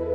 بسم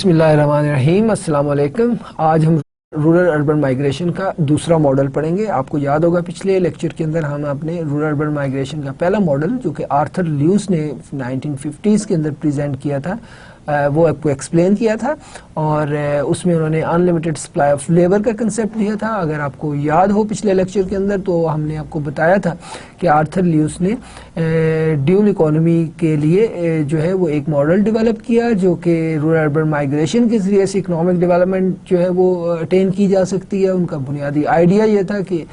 اللہ الرحمن الرحیم، السلام علیکم۔ آج ہم رورل اربن مائیگریشن کا دوسرا ماڈل پڑھیں گے۔ آپ کو یاد ہوگا پچھلے لیکچر کے اندر ہم اپنے رورل اربن مائیگریشن کا پہلا ماڈل جو کہ آرتھر لیوس نے 1950s کے اندر پریزنٹ کیا تھا وہ آپ کو ایکسپلین کیا تھا، اور اس میں انہوں نے ان لمیٹڈ سپلائی آف لیبر کا کنسیپٹ دیا تھا۔ اگر آپ کو یاد ہو پچھلے لیکچر کے اندر تو ہم نے آپ کو بتایا تھا کہ آرتھر لیوس نے ڈیول اکانومی کے لیے جو ہے وہ ایک ماڈل ڈیولپ کیا جو کہ رورل اربن مائیگریشن کے ذریعے سے اکنامک ڈیولپمنٹ جو ہے وہ اٹین کی جا سکتی ہے۔ ان کا بنیادی آئیڈیا یہ تھا کہ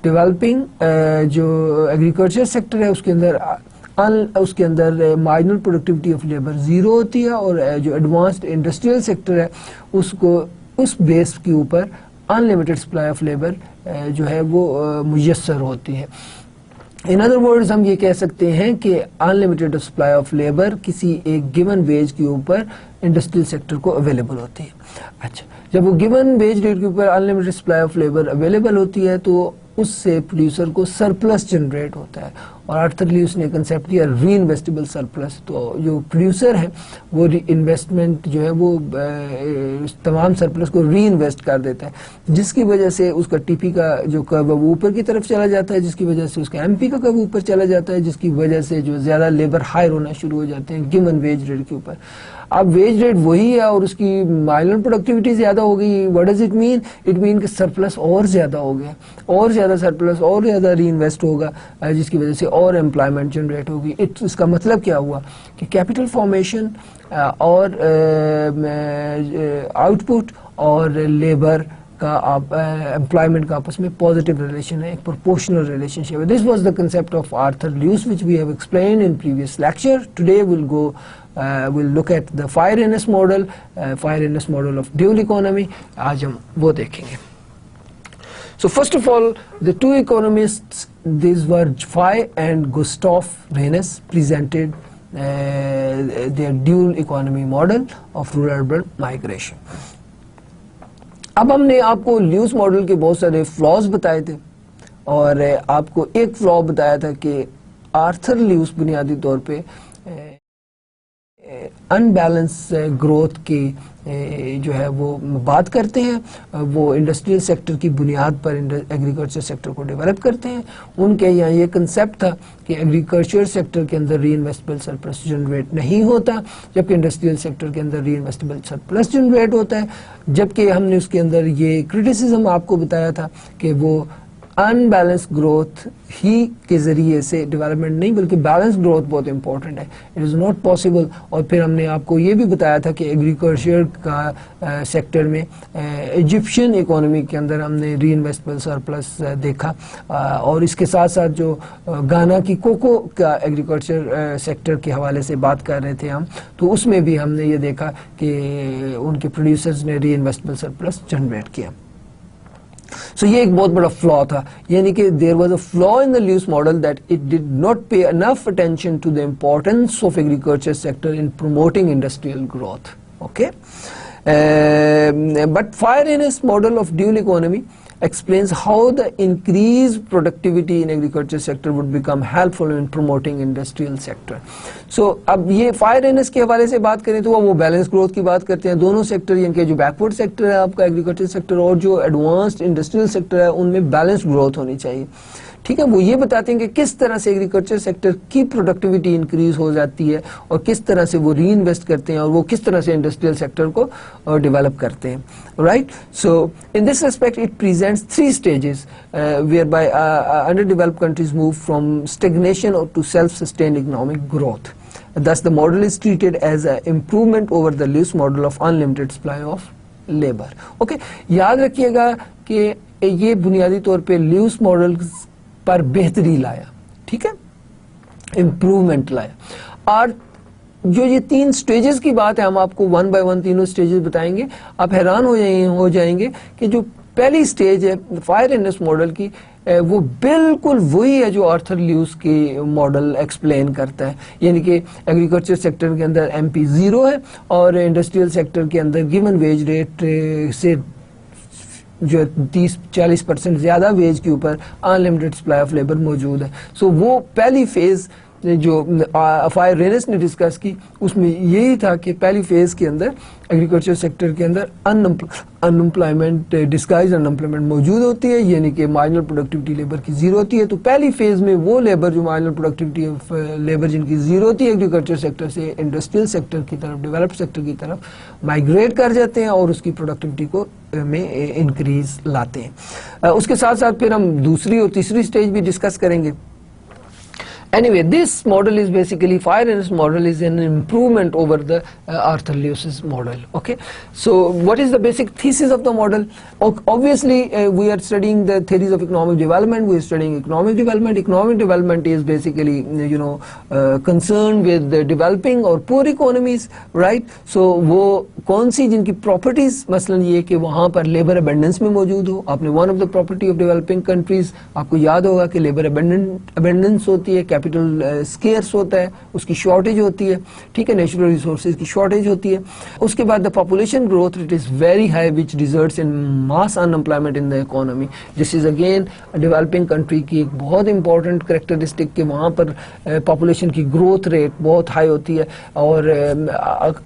ڈیولپنگ جو ایگریکلچر سیکٹر ہے اس کے اندر marginal productivity of labour zero ہوتی ہے، اور جو ایڈوانسڈ انڈسٹریل سیکٹر ہے اس بیس کے اوپر unlimited supply of labour جو ہے وہ میسر ہوتی ہے۔ ان ادر ورڈز ہم یہ کہہ سکتے ہیں کہ ان لمیٹڈ سپلائی آف لیبر کسی ایک گیون ویج کے اوپر انڈسٹریل سیکٹر کو اویلیبل ہوتی ہے۔ اچھا، جب وہ گیون ویج ریٹ کے اوپر unlimited supply of labour available ہوتی ہے تو اس سے پروڈیوسر کو سرپلس جنریٹ ہوتا ہے، اور آرتھر لیوس نے کنسیپٹ کیا ری انویسٹیبل سرپلس۔ تو جو پروڈیوسر ہے وہ ری انویسٹمنٹ جو ہے وہ تمام سرپلس کو ری انویسٹ کر دیتا ہے، جس کی وجہ سے اس کا ٹی پی کا جو کرو وہ اوپر کی طرف چلا جاتا ہے، جس کی وجہ سے اس کا ایم پی کا کرو اوپر چلا جاتا ہے، جس کی وجہ سے جو زیادہ لیبر ہائر ہونا شروع ہو جاتے ہیں گیون ویج ریٹ کے اوپر۔ اب ویج ریٹ وہی ہے اور اس کی مارجنل پروڈکٹیوٹی زیادہ ہو گئی۔ What does it mean? It mean کہ سرپلس اور زیادہ ہو گیا، اور زیادہ سرپلس اور زیادہ ری انویسٹ ہوگا، جس کی وجہ سے اور امپلائمنٹ جنریٹ ہوگی۔ اس کا مطلب کیا ہوا کہ کیپٹل فارمیشن اور آؤٹ پٹ اور لیبر کا امپلائمنٹ کا آپس میں پازیٹیو ریلیشن ہے، ایک پروپورشنل ریلیشن شپ ہے۔ This was the concept of Arthur Lewis which we have explained in previous lecture. Today we'll look at the Fire-Innes model of dual economy. آج ہم وہ دیکھیں گے۔ So first of all, the two economists, these were Fay and Gustav Reines, presented their dual economy model of rural-urban migration. اب ہم نے آپ کو لیوس ماڈل کے بہت سارے فلاز بتائے تھے، اور آپ کو ایک فلا بتایا تھا کہ آرتھر لیوس بنیادی طور پہ ان بیلنس گروتھ کی جو ہے وہ بات کرتے ہیں۔ وہ انڈسٹریل سیکٹر کی بنیاد پر ایگریکلچر سیکٹر کو ڈیولپ کرتے ہیں۔ ان کے یہاں یہ کنسیپٹ تھا کہ ایگریکلچر سیکٹر کے اندر ری انویسٹیبل سرپلس جنریٹ نہیں ہوتا، جبکہ انڈسٹریل سیکٹر کے اندر ری انویسٹیبل سرپلس جنریٹ ہوتا ہے۔ جبکہ ہم نے اس کے اندر یہ کرٹیسزم آپ کو بتایا تھا کہ وہ ان بیلنس گروتھ ہی کے ذریعے سے ڈیولپمنٹ نہیں بلکہ بیلنس گروتھ بہت امپورٹنٹ ہے، اٹ از ناٹ پاسبل۔ اور پھر ہم نے آپ کو یہ بھی بتایا تھا کہ ایگریکلچر کا سیکٹر میں ایجپشین اکانومی کے اندر ہم نے ری انویسٹیبل سرپلس دیکھا، اور اس کے ساتھ ساتھ جو گانا کی کوکو کا ایگریکلچر سیکٹر کے حوالے سے بات کر رہے تھے ہم، تو اس میں بھی ہم نے یہ دیکھا کہ ان کے پروڈیوسرز نے ری انویسٹیبل سرپلس جنریٹ کیا۔ سو یہ ایک بہت بڑا فلا تھا، یعنی کہ دیر was a flaw in the Lewis model that it did not pay enough attention to the importance of agriculture sector in promoting industrial growth. Okay, but Fire-Innes model of dual economy explains how the increased productivity in agriculture sector would become helpful in promoting industrial sector. So اب یہ Fire-Innes کے حوالے سے بات کریں تو وہ balance growth کی بات کرتے ہیں۔ دونوں سیکٹر یعنی کہ جو بیکورڈ سیکٹر ہے آپ کا ایگریکلچر سیکٹر اور جو ایڈوانسڈ انڈسٹریل سیکٹر ہے ان میں بیلنس گروتھ ہونی چاہیے۔ ٹھیک ہے، وہ یہ بتاتے ہیں کہ کس طرح سے ایگریکلچر سیکٹر کی پروڈکٹیوٹی انکریز ہو جاتی ہے اور کس طرح سے وہ ری انویسٹ کرتے ہیں اور وہ کس طرح سے انڈسٹریل سیکٹر کو ڈیولپ کرتے ہیں، right. So in this respect it presents 3 stages whereby underdeveloped countries move from stagnation to self-sustained economic growth. Thus the model is treated as an improvement over the Lewis model of unlimited supply of labor. Okay، یاد رکھیے گا کہ یہ بنیادی طور پہ Lewis model پر بہتری لایا، ٹھیک ہے، امپروومنٹ لایا۔ اور جو یہ 3 سٹیجز کی بات ہے، ہم آپ کو 1 by 1 تینوں سٹیجز بتائیں گے۔ آپ حیران ہو جائیں گے کہ جو پہلی سٹیج ہے فائر انس ماڈل کی وہ بالکل وہی ہے جو آرتھر لیوس کی ماڈل ایکسپلین کرتا ہے, یعنی کہ ایگریکلچر سیکٹر کے اندر ایم پی 0 ہے اور انڈسٹریل سیکٹر کے اندر گیون ویج ریٹ سے جو 30-40% زیادہ ویج کے اوپر انلمیٹڈ سپلائی آف لیبر موجود ہے. سو وہ پہلی فیز جو فائر رینس نے ڈسکس کی اس میں یہی تھا کہ پہلی فیز کے اندر ایگریکلچر سیکٹر کے اندر انمپلائمنٹ ڈسگائز انمپلائمنٹ موجود ہوتی ہے, یعنی کہ مارجنل پروڈکٹیوٹی لیبر کی زیرو ہوتی ہے. تو پہلی فیز میں وہ لیبر جو مارجنل پروڈکٹیوٹی آف لیبر جن کی زیرو ہوتی ہے ایگریکلچر سیکٹر سے انڈسٹریل سیکٹر کی طرف, ڈیولپڈ سیکٹر کی طرف مائگریٹ کر جاتے ہیں اور اس کی پروڈکٹیوٹی کو میں انکریز لاتے ہیں. اس کے ساتھ ساتھ پھر ہم دوسری اور تیسری سٹیج بھی ڈسکس کریں گے. Anyway, this model is basically fire inus model is an improvement over the Arthur Lewis's model. Okay, so what is the basic thesis of the model? Obviously, we are studying the theories of economic development. We are studying economic development. Economic development is basically concerned with the developing or poor economies, right? So وہ کون سی جن کی properties مثلاً یہ کہ وہاں پر labour abundance میں موجود ہو. آپ نے one of the property of developing countries آپ کو یاد ہوگا کہ لیبر ابنڈنس ہوتی ہے, کیپٹل اسکیئرس ہوتا ہے, اس کی شارٹیج ہوتی ہے, ٹھیک ہے, نیچرل ریسورسز کی شارٹیج ہوتی ہے. اس کے بعد the population growth rate is very high which results in mass in employment in the economy. This is again developing country کی ایک بہت امپورٹنٹ کریکٹرسٹک کہ وہاں پر پاپولیشن کی گروتھ ریٹ بہت ہائی ہوتی ہے اور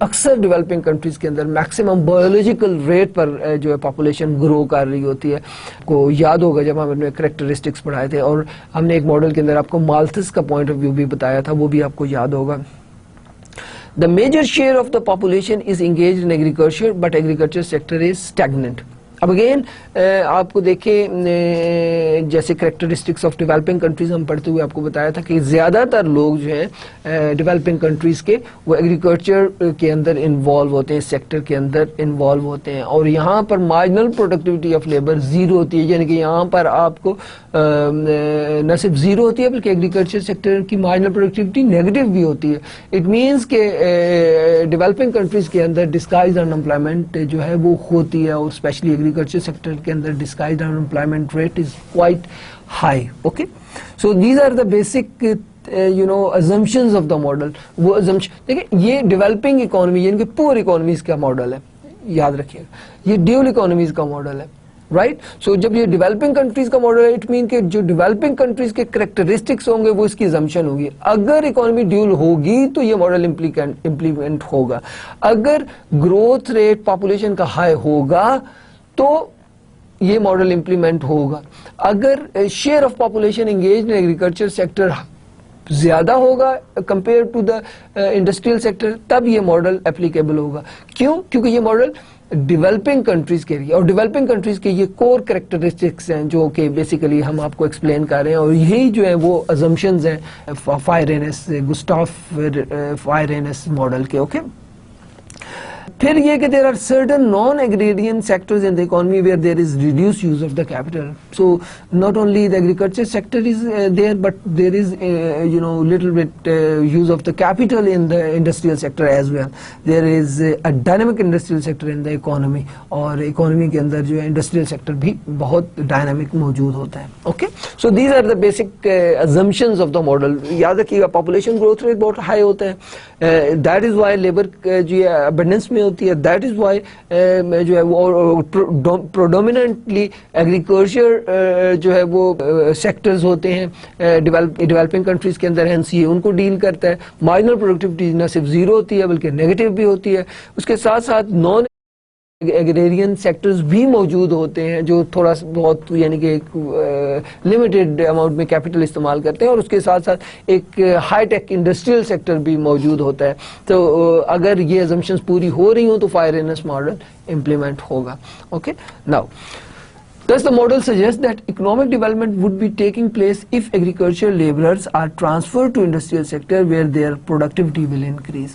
اکثر ڈیولپنگ کنٹریز کے اندر میکسیمم بایولوجیکل ریٹ پر جو ہے پاپولیشن گرو کر رہی ہوتی ہے. کو یاد ہوگا جب ہم نے کریکٹرسٹکس پڑھائے تھے اور ہم نے ایک ماڈل کے اندر آپ کو مالتھس کا پوائنٹ آف ویو بھی بتایا تھا, وہ بھی آپ کو یاد ہوگا. The major share of the population is engaged in agriculture, but agriculture sector is stagnant. اب اگین آپ کو دیکھیں جیسے کریکٹرسٹکس آف ڈیولپنگ کنٹریز ہم پڑھتے ہوئے آپ کو بتایا تھا کہ زیادہ تر لوگ جو ہیں ڈیولپنگ کنٹریز کے وہ ایگریکلچر کے اندر انوالو ہوتے ہیں, سیکٹر کے اندر انوالو ہوتے ہیں, اور یہاں پر marginal productivity of labour zero ہوتی ہے, یعنی کہ یہاں پر آپ کو نہ صرف زیرو ہوتی ہے بلکہ ایگریکلچر سیکٹر کی مارجنل پروڈکٹیوٹی نیگیٹو بھی ہوتی ہے. اٹ مینس کہ ڈیولپنگ کنٹریز کے اندر ڈسگائزڈ ان امپلائمنٹ جو ہے وہ ہوتی ہے, اور اسپیشلی ایگریکلچر سیکٹر کے اندر disguised unemployment rate is quite high. Okay, so these are the basic assumptions of the model. وہ assumption دیکھیں, یہ ڈیولپنگ اکانومی یعنی کہ پور اکانومیز کا ماڈل ہے, یاد رکھیے گا, یہ ڈیول اکانومیز کا ماڈل ہے, رائٹ. سو جب یہ ڈیولپنگ کنٹریز کا ماڈل ہے, اٹ مین کہ جو ڈیولپنگ کنٹریز کے کریکٹرسٹکس ہوں گے وہ اس کی assumption ہوگی. اگر اکانومی ڈیول ہوگی تو یہ ماڈل امپلیمنٹ ہوگا. اگر گروتھ ریٹ پاپولیشن کا ہائی ہوگا تو یہ ماڈل امپلیمنٹ ہوگا. اگر share of population engaged in agriculture sector زیادہ ہوگا compared to the industrial sector, تب یہ ماڈل اپلیکیبل ہوگا. کیوں؟ کیونکہ یہ ماڈل ڈیولپنگ کنٹریز کے لیے, اور ڈیولپنگ کنٹریز کے یہ کور کریکٹرسٹکس ہیں جو کہ بیسیکلی ہم آپ کو ایکسپلین کر رہے ہیں, اور یہی جو ہیں وہ ازمپشنز ہیں فائرینس, گسٹاف فائرینس ماڈل کے. اوکے, پھر یہ کہ there are certain non-agrarian sectors in the economy where there is reduced use of the capital. So not only the agriculture sector is there, but there is little bit use of the capital in the industrial sector as well. There is a dynamic industrial sector in the economy, اور economy کے اندر جو ہے industrial sector بھی بہت dynamic موجود ہوتا ہے. Okay, so these are the basic assumptions of the model. یاد رکھیے گا population growth rate بہت high ہوتا ہے, that is why labor جو ہے abundance میں ہوتی ہے, دیٹ از وائی جو ہے وہ پروڈومیننٹلی ایگریکلچر جو ہے وہ سیکٹرز ہوتے ہیں ڈیولپنگ کنٹریز کے اندر, ہینس یہ ان کو ڈیل کرتا ہے. مارجنل پروڈکٹیوٹی نہ صرف زیرو ہوتی ہے بلکہ نیگیٹو بھی ہوتی ہے. اس کے ساتھ ساتھ نان ایگریرین سیکٹرز بھی موجود ہوتے ہیں جو تھوڑا بہت یعنی کہ لمیٹڈ اماؤنٹ میں کیپٹل استعمال کرتے ہیں, اور اس کے ساتھ ساتھ ایک ہائی ٹیک انڈسٹریل سیکٹر بھی موجود ہوتا ہے. تو اگر یہ assumptions پوری ہو رہی ہوں تو فائر انس ماڈل امپلیمنٹ ہوگا. Okay, now thus the model suggests that economic development would be taking place if agricultural laborers are transferred to industrial sector where their productivity will increase.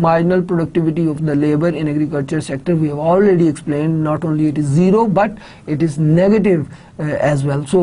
marginal productivity of the labor in agriculture sector we have already explained, not only it is zero but it is negative as well. So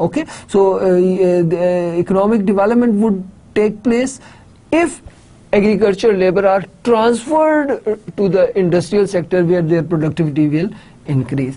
Okay, so economic development would take place if agriculture labor are transferred to the industrial sector where their productivity will increase.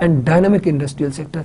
and dynamic industrial sector.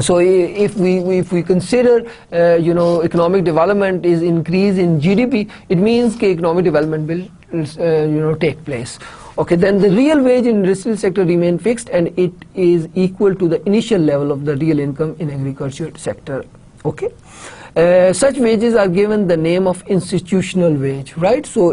so if we consider economic development is increase in GDP, it means that economic development will take place. Okay, then the real wage in industrial sector remain fixed and it is equal to the initial level of the real income in agriculture sector. Okay, such wages are given the name of institutional wage, right? So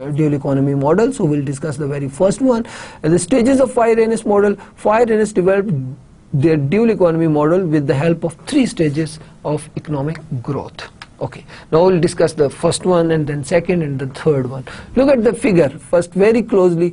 dual economy model. So we'll discuss the very first one. The stages of fire NS model. Fire NS developed their dual economy model with the help of 3 stages of economic growth. Okay, now we'll discuss the first one and then second and the third one. Look at the figure first very closely.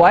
y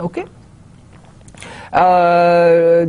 Okay,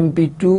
MP2,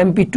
MP2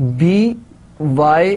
BY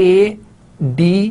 AD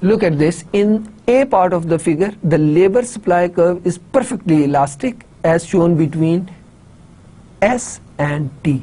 look at this. In A part of the figure, the labor supply curve is perfectly elastic as shown between S and T.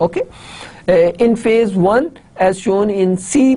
Okay. In phase 1 as shown in C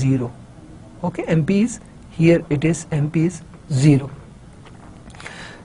0. Okay, MP is here, it is MP is 0.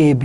AB.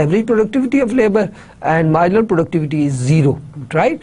average productivity of labor and marginal productivity is 0, right?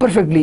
perfectly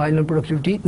marginal productivity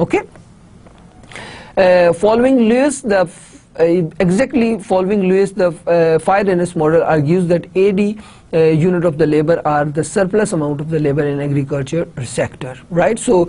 Okay? Following Lewis, the fire readiness model argues that AD unit of the labor are the surplus amount of the labor in agriculture sector, right? So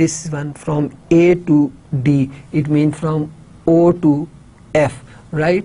this one from A to D, it means from O to F, right?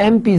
MP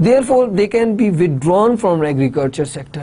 Therefore they can be withdrawn from agriculture sector.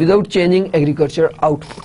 without changing agriculture output.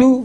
2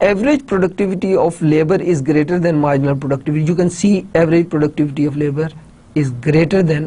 Average productivity of labor is greater than marginal productivity. You can see average productivity of labor is greater than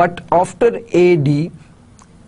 But after AD,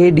AD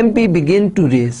MP begin to raise.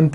MP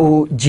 OG.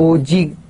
OG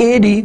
AD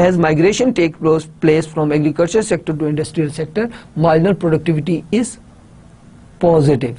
as migration take place from agriculture sector to industrial sector, marginal productivity is positive.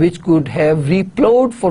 which could have replowed for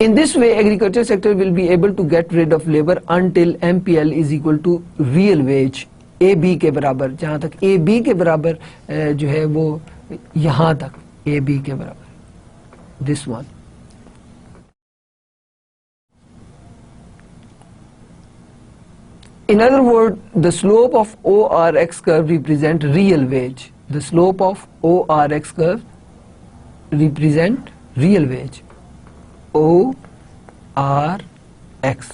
In this way, agriculture sector will be able to get rid of labor until MPL is equal to real wage AB کے برابر, جہاں تک AB کے برابر جو ہے وہ یہاں تک AB کے برابر, this one. In other words, the slope of ORX curve represent real wage. The slope of ORX curve represent real wage. ORX.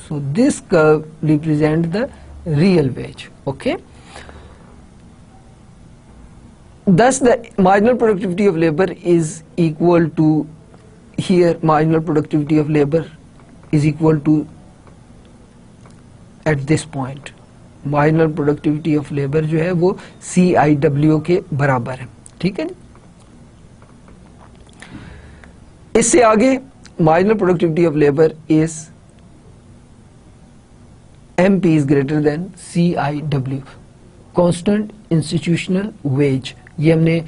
So this curve represents the real wage. Okay. Thus, the marginal productivity of labor is equal to, here marginal productivity of labor is equal to, at this point marginal productivity of labor جو ہے وہ CIW کے برابر ہے. ٹھیک ہے جی. اس سے آگے marginal productivity of labor is MP is greater than CIW, constant institutional wage. یہ ہم نے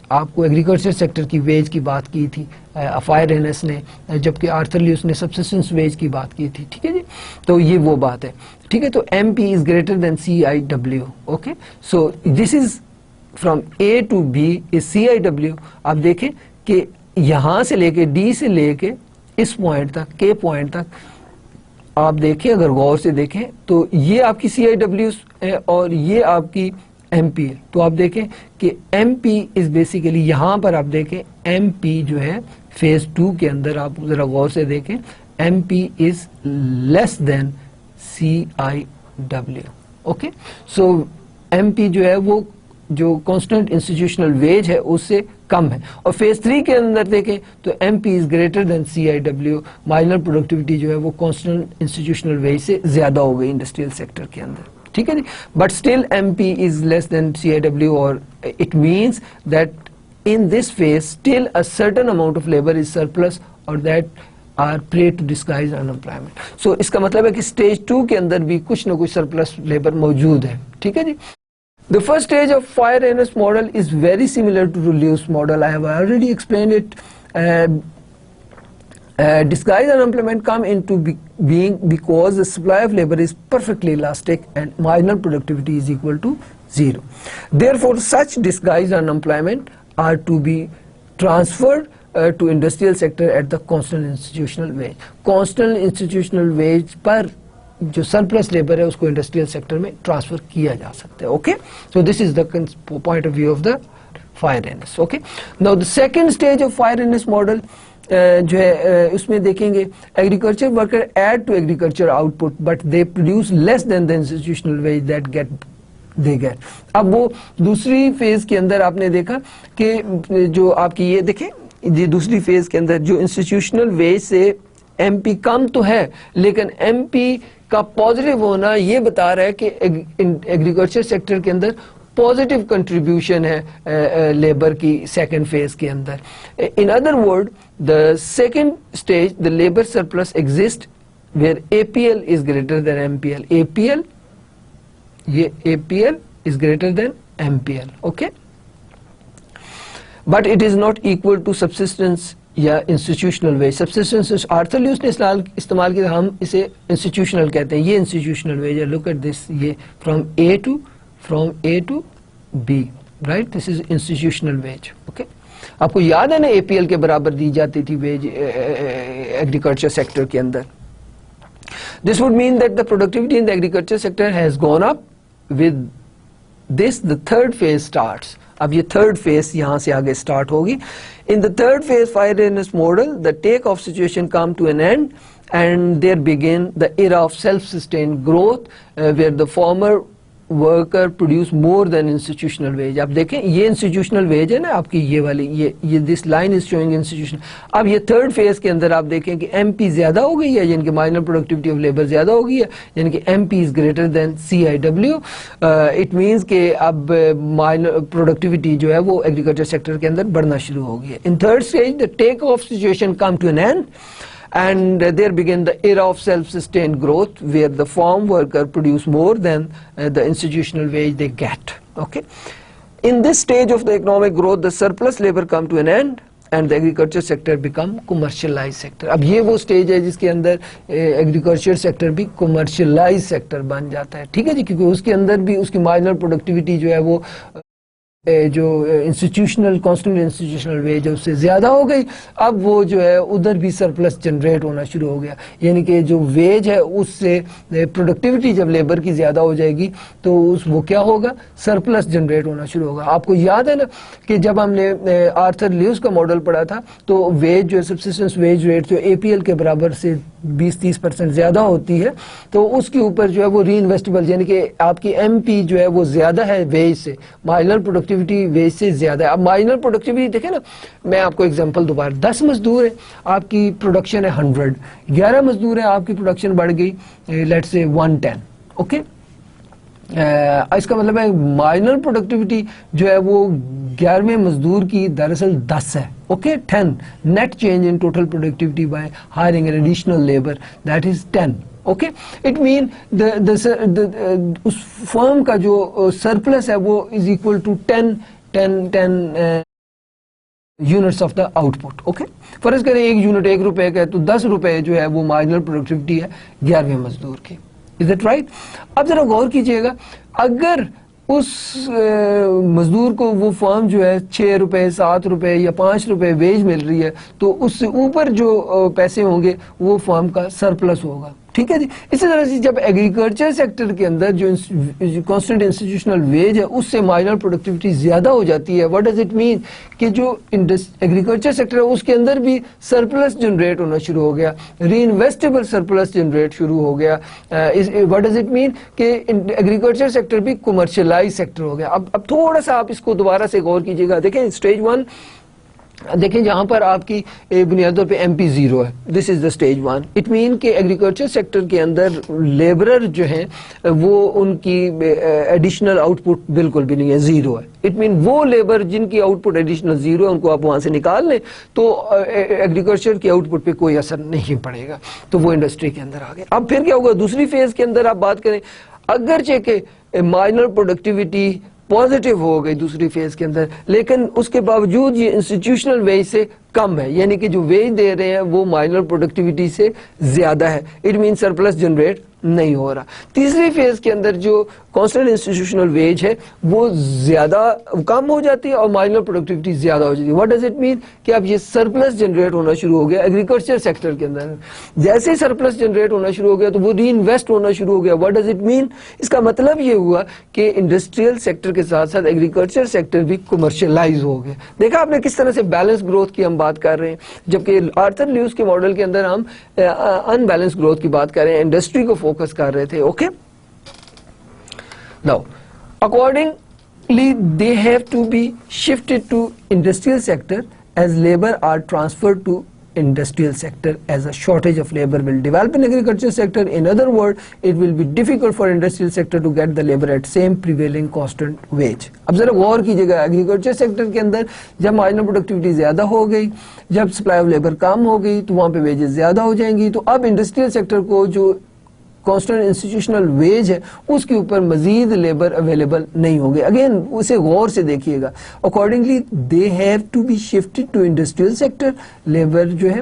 آپ کو ایگریکلچر سیکٹر کی ویج کی بات کی تھی افائر اینس نے, جبکہ آرتھر لیوس نے سبسسٹنس ویج کی بات کی تھی. ٹھیک ہے جی. تو یہ وہ بات ہے. ٹھیک ہے. تو M P is greater than C I W. Okay. So this is from A to B is C I W. آپ دیکھیں کہ یہاں سے لے کے ڈی سے لے کے اس پوائنٹ تک کے پوائنٹ تک آپ دیکھیں, اگر غور سے دیکھیں تو یہ آپ کی سی آئی ڈبلیو ہے اور یہ آپ کی ایم پی ہے. تو آپ دیکھیں کہ ایم پی از بیسیکلی یہاں پر آپ دیکھیں ایم پی جو ہے فیز 2 کے اندر آپ ذرا غور سے دیکھیں M P is less than C I W. Okay. So M P جو ہے وہ جو کانسٹنٹ انسٹیٹیوشنل ویج ہے اس سے کم ہے. اور فیز 3 کے اندر دیکھیں تو M P is greater than C I W, marginal productivity جو ہے وہ کانسٹنٹ انسٹیٹیوشنل ویج سے زیادہ ہو گئی انڈسٹریل سیکٹر کے اندر. ٹھیک ہے جی. But still M P is less than C I W, اور it means that in this phase still a certain amount of labour is surplus اور that are play to disguise unemployment. So اس کا مطلب ہے کہ stage 2 کے اندر بھی کچھ نہ کچھ سرپلس لیبر موجود ہے. ٹھیک ہے جی. The first stage of Fire-Ennis model is very similar to Rullius model. I have already explained it. Disguise and unemployment come into being because the supply of labor is perfectly elastic and marginal productivity is equal to 0. Therefore, such disguise and unemployment are to be transferred to industrial sector at the constant institutional wage. Constant institutional wage پر جو surplus labour ہے اس کو industrial sector میں transfer کیا جا سکتا ہے. Okay. So this is the point of view of the Fei Ranis. Okay. Now the second stage of Fei Ranis model جو ہے اس میں دیکھیں گے agriculture worker add to agriculture output but they produce less than the institutional wage that get they get. اب وہ دوسری phase کے اندر آپ نے دیکھا کہ جو آپ کی یہ دیکھیں یہ دوسری فیز کے اندر جو انسٹیٹیوشنل ویج سے ایم پی کم تو ہے لیکن ایم پی کا پازیٹیو ہونا یہ بتا رہا ہے کہ ایگریکلچر سیکٹر کے اندر پازیٹیو کنٹریبیوشن ہے لیبر کی سیکنڈ فیز کے اندر. In other word the second stage the labour surplus exist where A P L is greater than M P L. A P L یہ A P L is greater than M P L. Okay. But it is not equal to subsistence یا institutional wage. Subsistence Arthur Lewis نے استعمال کیا, ہم اسے institutional کہتے ہیں. یہ انسٹیٹیوشنل ویج ہے. لک ایٹ دس, یہ from A to B, right. This is institutional wage. Okay. آپ کو یاد ہے نا اے پی ایل کے برابر دی جاتی تھی ویج ایگریکلچر سیکٹر کے اندر. This would mean that the productivity in the agriculture sector has gone up with this. The third phase starts. اب یہ تھرڈ فیز یہاں سے آگے اسٹارٹ ہوگی. In the third phase fire-readiness model, the take-off situation come to an end and there begin the era of self-sustained growth where the former worker produce more than institutional wage. اب دیکھیں یہ institutional wage ہے نا آپ کی یہ والی, یہ this line is showing institutional. اب یہ تھرڈ فیز کے اندر آپ دیکھیں کہ ایم پی زیادہ ہو گئی ہے یعنی کہ marginal productivity of labor زیادہ ہو گئی ہے یعنی کہ M P is greater than C I W. It means کہ اب marginal productivity جو ہے وہ ایگریکلچر سیکٹر کے اندر بڑھنا شروع ہو گئی ہے. In third stage the take off situation come to an end and there begin the era of self-sustained growth where the farm worker produce more than the institutional wage they get. Okay. In this stage of the economic growth, the surplus labor come to an end and the agriculture sector become commercialized sector. اب یہ وہ stage ہے جس کے اندر agriculture sector بھی commercialized sector بن جاتا ہے. ٹھیک ہے جی, کیونکہ اس کے اندر بھی اس کی marginal productivity جو ہے وہ جو انسٹیٹیوشنل کانسٹنٹ انسٹیٹیوشنل ویج ہے اس سے زیادہ ہو گئی. اب وہ جو ہے ادھر بھی سرپلس جنریٹ ہونا شروع ہو گیا, یعنی کہ جو ویج ہے اس سے پروڈکٹیوٹی جب لیبر کی زیادہ ہو جائے گی تو وہ کیا ہوگا, سرپلس جنریٹ ہونا شروع ہوگا. آپ کو یاد ہے نا کہ جب ہم نے آرتھر لیوس کا ماڈل پڑھا تھا تو ویج جو ہے سبسسٹنس ویج ریٹ جو اے پی ایل کے برابر سے 20-30% زیادہ ہوتی ہے تو اس کے اوپر جو ہے وہ ری انویسٹیبل, یعنی کہ آپ کی ایم پی جو ہے وہ زیادہ ہے ویج سے, مارجنل پروڈکٹیوٹی ویج سے زیادہ ہے. اب مارجنل پروڈکٹیوٹی دیکھیں نا, میں آپ کو اگزامپل دوبارہ, 10 مزدور ہیں آپ کی پروڈکشن ہے 100, 11 مزدور ہیں آپ کی پروڈکشن بڑھ گئی لیٹس سے 110. اوکے, اس کا مطلب ہے مارجنل پروڈکٹیوٹی جو ہے وہ 11ویں مزدور کی دراصل 10 ہے. Okay, 10 net change in total productivity by hiring an additional labour that is 10. Okay, it mean اس فرم کا جو سرپلس ہے وہ is equal to 10 units of the آؤٹ پٹ. اوکے, فرض کریں ایک یونٹ 1 روپے کا ہے تو 10 روپے جو ہے وہ مارجنل پروڈکٹیوٹی ہے 11ویں مزدور کی. Is it right? اب ذرا غور کیجئے گا, اگر اس مزدور کو وہ فرم جو ہے 6 روپے 7 روپے یا 5 روپے ویج مل رہی ہے تو اس سے اوپر جو پیسے ہوں گے وہ فرم کا سرپلس ہوگا. ٹھیک ہے جی. اسی طرح سے جب ایگریکلچر سیکٹر کے اندر جو کانسٹنٹ انسٹیٹیوشنل ویج ہے اس سے مارجنل پروڈکٹیوٹی زیادہ ہو جاتی ہے, واٹ ڈز اٹ مین کہ جو ایگریکلچر سیکٹر ہے اس کے اندر بھی سرپلس جنریٹ ہونا شروع ہو گیا, ری انویسٹیبل سرپلس جنریٹ شروع ہو گیا. واٹ ڈز اٹ مین کہ ایگریکلچر سیکٹر بھی کمرشلائز سیکٹر ہو گیا. اب تھوڑا سا آپ اس کو دوبارہ سے غور کیجیے گا. دیکھیں اسٹیج 1 دیکھیں جہاں پر آپ کی بنیادی طور پہ ایم پی 0 ہے, دس is the stage 1. It mean کہ ایگریکلچر سیکٹر کے اندر لیبرر جو ہیں وہ ان کی ایڈیشنل آؤٹ پٹ بالکل بھی نہیں ہے, 0 ہے. اٹ مین وہ لیبر جن کی آؤٹ پٹ ایڈیشنل 0 ہے ان کو آپ وہاں سے نکال لیں تو ایگریکلچر کی آؤٹ پٹ پہ کوئی اثر نہیں پڑے گا, تو وہ انڈسٹری کے اندر آ گئے. اب پھر کیا ہوگا, دوسری فیز کے اندر آپ بات کریں, اگرچہ کہ مارجنل پروڈکٹیوٹی پازیٹیو ہو گئی دوسری فیز کے اندر, لیکن اس کے باوجود یہ انسٹیٹیوشنل ویج سے کم ہے, یعنی کہ جو ویج دے رہے ہیں وہ مارجنل پروڈکٹیوٹی سے زیادہ ہے. اٹ مین سرپلس جنریٹ نہیں ہو رہا. تیسری فیز کے اندر جو کانسٹنٹ انسٹیٹیوشنل ویج ہے وہ زیادہ کم ہو جاتی ہے اور مارجنل پروڈکٹیوٹی زیادہ ہو جاتی ہے. واٹ ڈز اٹ مین کہ اب یہ سرپلس جنریٹ ہونا شروع ہو گیا ایگریکلچر سیکٹر کے اندر. جیسے ہی سرپلس جنریٹ ہونا شروع ہو گیا تو وہ ری انویسٹ ہونا شروع ہو گیا. واٹ ڈز اٹ مین, اس کا مطلب یہ ہوا کہ انڈسٹریل سیکٹر کے ساتھ ساتھ ایگریکلچر سیکٹر بھی کمرشلائز ہو گیا. دیکھا آپ نے کس طرح سے بیلنس گروتھ کی ہم بات کر رہے ہیں, جبکہ آرتھر لیوس کے ماڈل کے اندر ہم ان بیلنس گروتھ کی بات کر رہے ہیں, انڈسٹری کو فوکس کر رہے تھے. Okay, now accordingly they have to be shifted to industrial sector as labor are transferred to industrial sector as a shortage of labor will develop in agriculture sector. In other words, it will be difficult for industrial sector to get the labor at same prevailing constant wage. اب ذرا غور کیجئے گا, agriculture sector کے اندر جب marginal productivity زیادہ ہو گئی, جب سپلائی آف لیبر کم ہو گئی تو وہاں پہ ویجز زیادہ ہو جائیں گی, تو اب انڈسٹریل سیکٹر کو جو کانسٹنٹ انسٹیٹیوشنل ویج ہے اس کے اوپر مزید لیبر اویلیبل نہیں ہوگی. اگین اسے غور سے دیکھیے گا. Accordingly they have to be shifted to industrial sector, labour جو ہے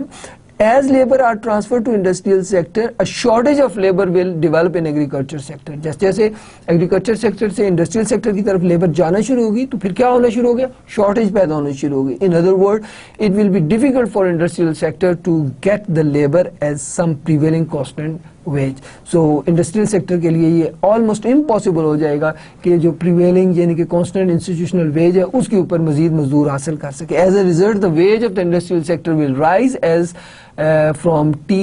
as labor are transferred to industrial sector a shortage of labor will develop in agriculture sector. جیسے ایگریکلچر سیکٹر سے انڈسٹریل سیکٹر کی طرف لیبر جانا شروع ہوگی تو پھر کیا ہونا شروع ہو گیا, شارٹیج پیدا ہونا شروع ہوگی. in other words it will be difficult for industrial sector to get the labor as some prevailing constant wage. so industrial sector کے لیے یہ آلموسٹ امپاسبل ہو جائے گا کہ جو پریویلنگ یعنی کہ کانسٹنٹ انسٹیٹیوشنل ویج ہے اس کے اوپر مزید مزدور حاصل کر سکے. As a result the wage of the industrial sector will rise as from T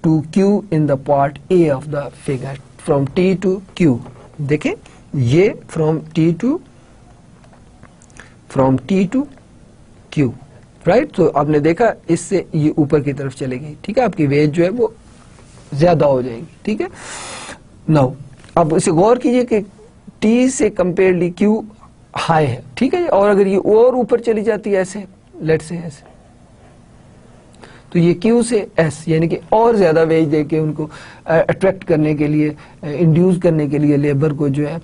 to Q in the part A of the figure. from T to Q دیکھیں یہ from T to Q right. تو آپ نے دیکھا اس سے یہ اوپر کی طرف چلے گئی. ٹھیک ہے, آپ کی ویج جو ہے وہ زیادہ ہو جائے گی. ٹھیک ہے, ناؤ اب اسے غور کیجئے کہ T سے کمپیئرلی Q ہائی ہے. ٹھیک ہے, اور اگر یہ اور اوپر چلی جاتی ہے ایسے لیٹ سے ایسے تو یہ Q سے S یعنی کہ اور زیادہ ویج دے کے ان کو اٹریکٹ کرنے کے لیے, انڈیوس کرنے کے لیے لیبر کو جو ہے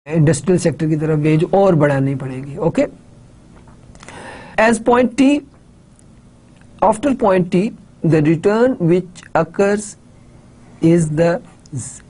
انڈسٹریل سیکٹر کی طرف ویج اور بڑھانی پڑے گی. Okay, As point T, after point T, the return which occurs is the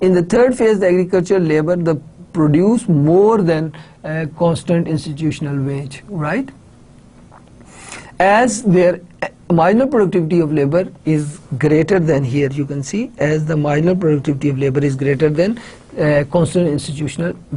In the third phase, the agricultural labor the produce more than constant institutional wage, right? As their marginal productivity of labor is greater than, here you can see, as the marginal productivity of labor is greater than constant institutional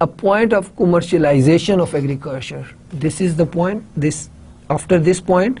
a point of commercialization of agriculture. This is the point. This after this point,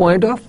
point of,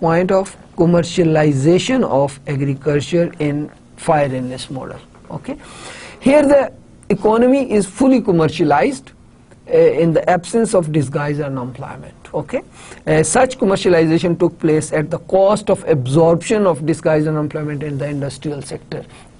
point of commercialization of agriculture in fire endless model. Okay, here the economy is fully commercialized in the absence of disguise and unemployment. Okay, such commercialization took place at the cost of absorption of disguised unemployment in the industrial sector.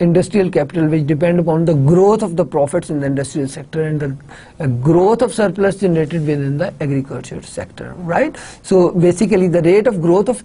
industrial capital which depend upon the growth of the profits in the industrial sector and the growth of surplus generated within the agriculture sector, right? So basically the rate of growth of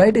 right?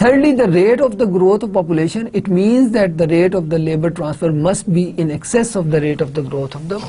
Thirdly, the rate of the growth of population, it means that the rate of the labor transfer must be in excess of the rate of the growth of the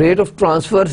rate of transfer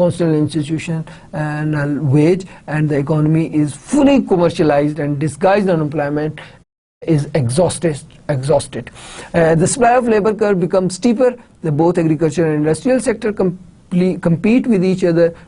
constant institutional wage and the economy is fully commercialized and disguised unemployment is exhausted. The supply of labor curve becomes steeper. Both agriculture and industrial sector compete with each other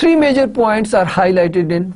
3 major points are highlighted in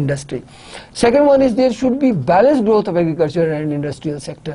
industry. Second one is there should be balanced growth of agriculture and industrial sector.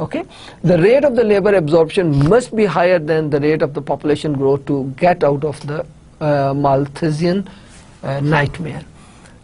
Okay, the rate of the labor absorption must be higher than the rate of the population growth to get out of the Malthusian nightmare.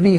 3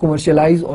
commercialize or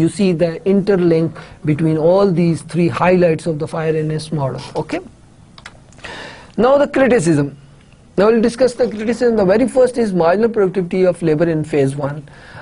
you see the interlink between all these 3 highlights of the fire NS model. Okay. Now the criticism. Now we'll discuss the criticism. The very first is marginal productivity of labor in phase 1.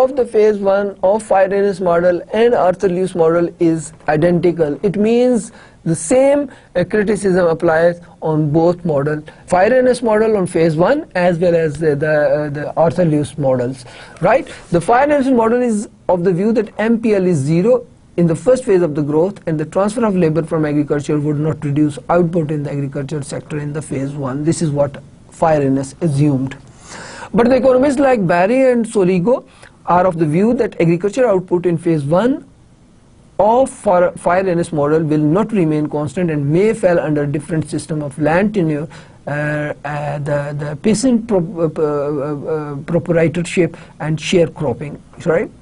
of the phase 1 of fire NS model and Arthur Lewis model is identical. It means the same criticism applies on both model, fire NS model on phase 1 as well as the Arthur Lewis models, right? The fire NS model is of the view that MPL is 0 in the first phase of the growth and the transfer of labor from agriculture would not reduce output in the agriculture sector in the phase 1. This is what fire NS assumed. But the economists like Barry and Soligo are of the view that agriculture output in phase 1 of fire NS model will not remain constant and may fall under different system of land tenure, the peasant proprietorship and sharecropping, right?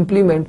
implement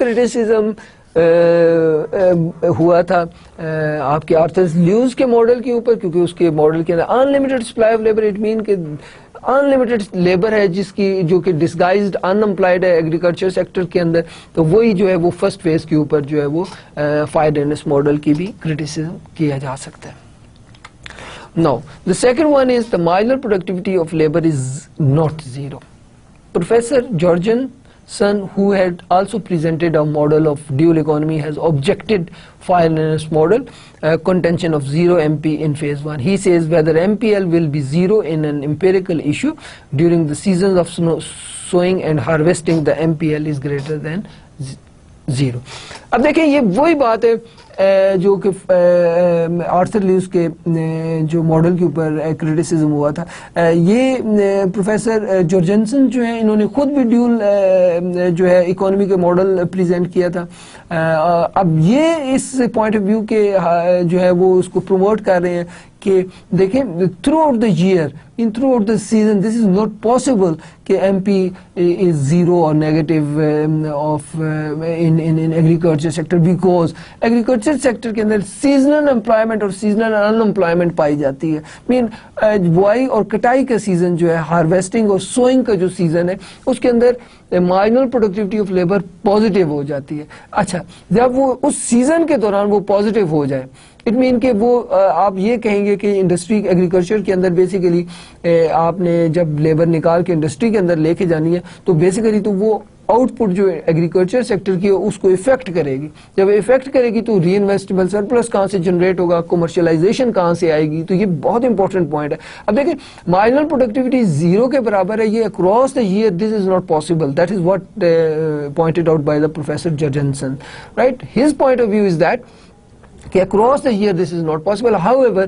criticism ہوا تھا آپ کے Arthur leaves کے model کے اوپر, کیونکہ اس کے model کے اندر unlimited supply of labour, it mean کہ انلمیٹڈ لیبر ہے جس کی جو کہ ڈسگائزڈ ان امپلائڈ ہے ایگریکلچر سیکٹر کے اندر. تو وہی جو ہے وہ فرسٹ فیز کے اوپر جو ہے وہ فائرنس ماڈل کی بھی کرٹیسزم کیا جا سکتا ہے. Now, the second one is the marginal productivity of labor is not zero. Professor Jorgensen, who had also presented a model of dual economy, has objected Feiren's model contention of zero MP in phase 1. He says whether MPL will be zero in an empirical issue during the seasons of sowing and harvesting, the MPL is greater than zero. اب دیکھیں یہ وہی بات ہے جو کہ Arthur leaves کے جو ماڈل کے اوپر کرٹیسزم ہوا تھا. یہ پروفیسر جورجنسن جو ہے انہوں نے خود بھی ڈیول جو ہے اکانومی کے ماڈل پریزنٹ کیا تھا. اب یہ اس پوائنٹ آف ویو کے جو ہے وہ اس کو پروموٹ کر رہے ہیں کہ دیکھیں throughout the year in throughout the season this is not possible کہ ایم پی از زیرو اور negative of in agriculture sector, because agriculture sector کے اندر سیزنل امپلائمنٹ اور سیزنل ان امپلائمنٹ پائی جاتی ہے. مین بوائی اور کٹائی کا سیزن جو ہے, ہارویسٹنگ اور سوئنگ کا جو سیزن ہے, اس کے اندر marginal productivity of labour positive ہو جاتی ہے. اچھا, جب وہ اس سیزن کے دوران وہ پازیٹیو ہو جائے, اٹ مین کہ وہ آپ یہ کہیں گے کہ انڈسٹری ایگریکلچر کے اندر بیسیکلی آپ نے جب لیبر نکال کے انڈسٹری کے اندر لے کے جانی ہے تو بیسیکلی تو وہ آؤٹ پٹ جو ایگریکلچر سیکٹر کی ہے اس کو افیکٹ کرے گی. جب افیکٹ کرے گی تو ری انویسٹیبل سرپلس کہاں سے جنریٹ ہوگا, کمرشلائزیشن کہاں سے آئے گی. تو یہ بہت امپورٹنٹ پوائنٹ ہے. اب دیکھیں مارجنل پروڈکٹیوٹی زیرو کے برابر ہے, یہ across the year this is not possible. That is what pointed out by the professor Jorgenson, right. His point of view is that کہ across the year this is not possible. However,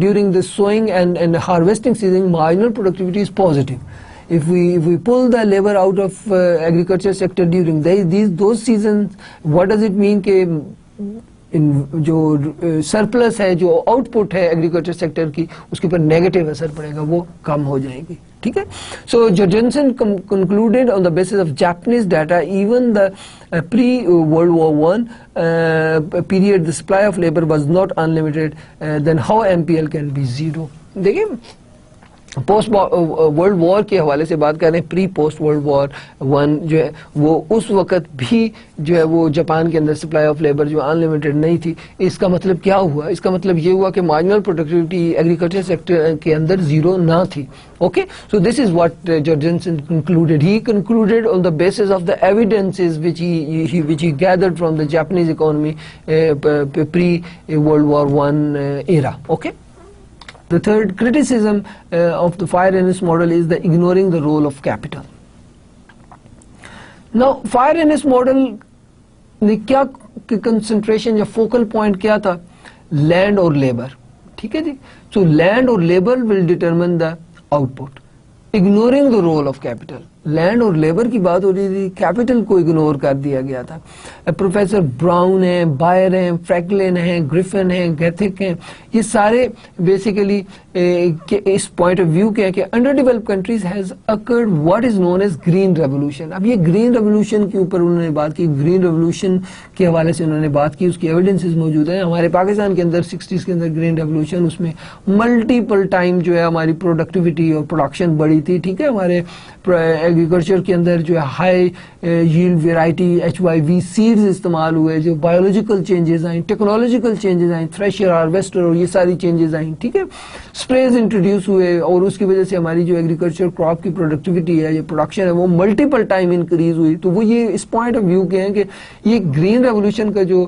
during the sowing and harvesting season, marginal productivity is positive. If we pull the labor out of agriculture sector during those seasons, what does it mean کہ جو surplus ہے, جو out put ہے agriculture sector کی, اس کے اوپر negative اثر پڑے گا, وہ کم ہو جائے گی. ٹھیک ہے. سو Jorgensen concluded on the basis of Japanese data, even the pre-World War I period, the supply of labor was not unlimited. Then how MPL can be zero? دیکھیں پوسٹ ورلڈ وار کے حوالے سے بات کر رہے ہیں. پری پوسٹ ورلڈ وار 1 جو ہے وہ اس وقت بھی جو ہے وہ جاپان کے اندر سپلائی آف لیبر جو انلمیٹڈ نہیں تھی. اس کا مطلب کیا ہوا؟ اس کا مطلب یہ ہوا کہ مارجنل پروڈکٹیوٹی ایگریکلچر سیکٹر کے اندر زیرو نہ تھی. Okay, so this is what Jorgenson concluded. He concluded on the basis of the evidences which he gathered from the Japanese economy pre World War I era. Okay. The third criticism of the Feiren's model is the ignoring the role of capital. Now, Feiren's model نے کیا concentration یا focal point کیا تھا؟ Land اور labor. ٹھیک ہے جی. So land اور labor will determine the output. Ignoring the role of capital. Land اور لیبر کی بات ہو رہی تھی, کیپٹل کو اگنور کر دیا گیا تھا. پروفیسر براؤن ہیں, بائر ہیں, فریکلن ہیں, گریفن ہیں, گیتھک ہیں, یہ سارے بیسیکلی اس پوائنٹ آف ویو کے ہیں کہ under develop countries has occurred what is known as green revolution. اب یہ گرین ریولوشن کے اوپر انہوں نے بات کی, گرین ریولوشن کے حوالے سے انہوں نے بات کی, اس کی ایویڈنسز موجود ہیں. ہمارے پاکستان کے اندر 60s کے اندر گرین ریولوشن, اس میں ملٹیپل ٹائم جو ہے ہماری پروڈکٹیوٹی اور پروڈکشن بڑھی تھی. ٹھیک ہے, ہمارے ایگریکلچر کے اندر جو ہے high yield variety HYV seeds استعمال ہوئے, جو بایولوجیکل چینجز آئیں, ٹیکنالوجیکل چینجز آئیں, تھریشر, ہارویسٹر اور یہ ساری چینجز آئیں. ٹھیک ہے, اسپریز انٹروڈیوس ہوئے اور اس کی وجہ سے ہماری جو ایگریکلچر کراپ کی پروڈکٹیوٹی ہے, یہ پروڈکشن ہے, وہ ملٹیپل ٹائم انکریز ہوئی. تو وہ یہ اس پوائنٹ آف ویو کے ہیں کہ یہ گرین ریولوشن کا جو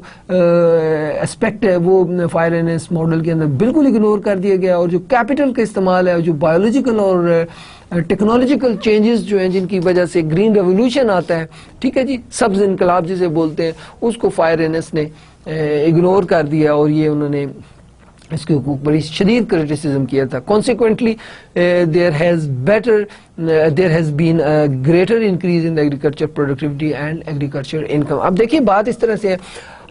اسپیکٹ ہے وہ فائرنس ماڈل کے اندر بالکل اگنور کر دیا گیا, اور جو کیپٹل کا استعمال ہے, جو بایولوجیکل اور ٹیکنالوجیکل چینجز جو ہیں جن کی وجہ سے گرین ریولوشن آتا ہے, ٹھیک ہے جی, سبز انقلاب جسے بولتے ہیں, اس کو فائرنس نے اگنور کر دیا اور یہ انہوں نے اس کے حقوق بڑی شدید کرٹیسزم کیا تھا. Consequently there has been a greater increase in the agriculture productivity and agriculture income. اب دیکھیے بات اس طرح سے ہے,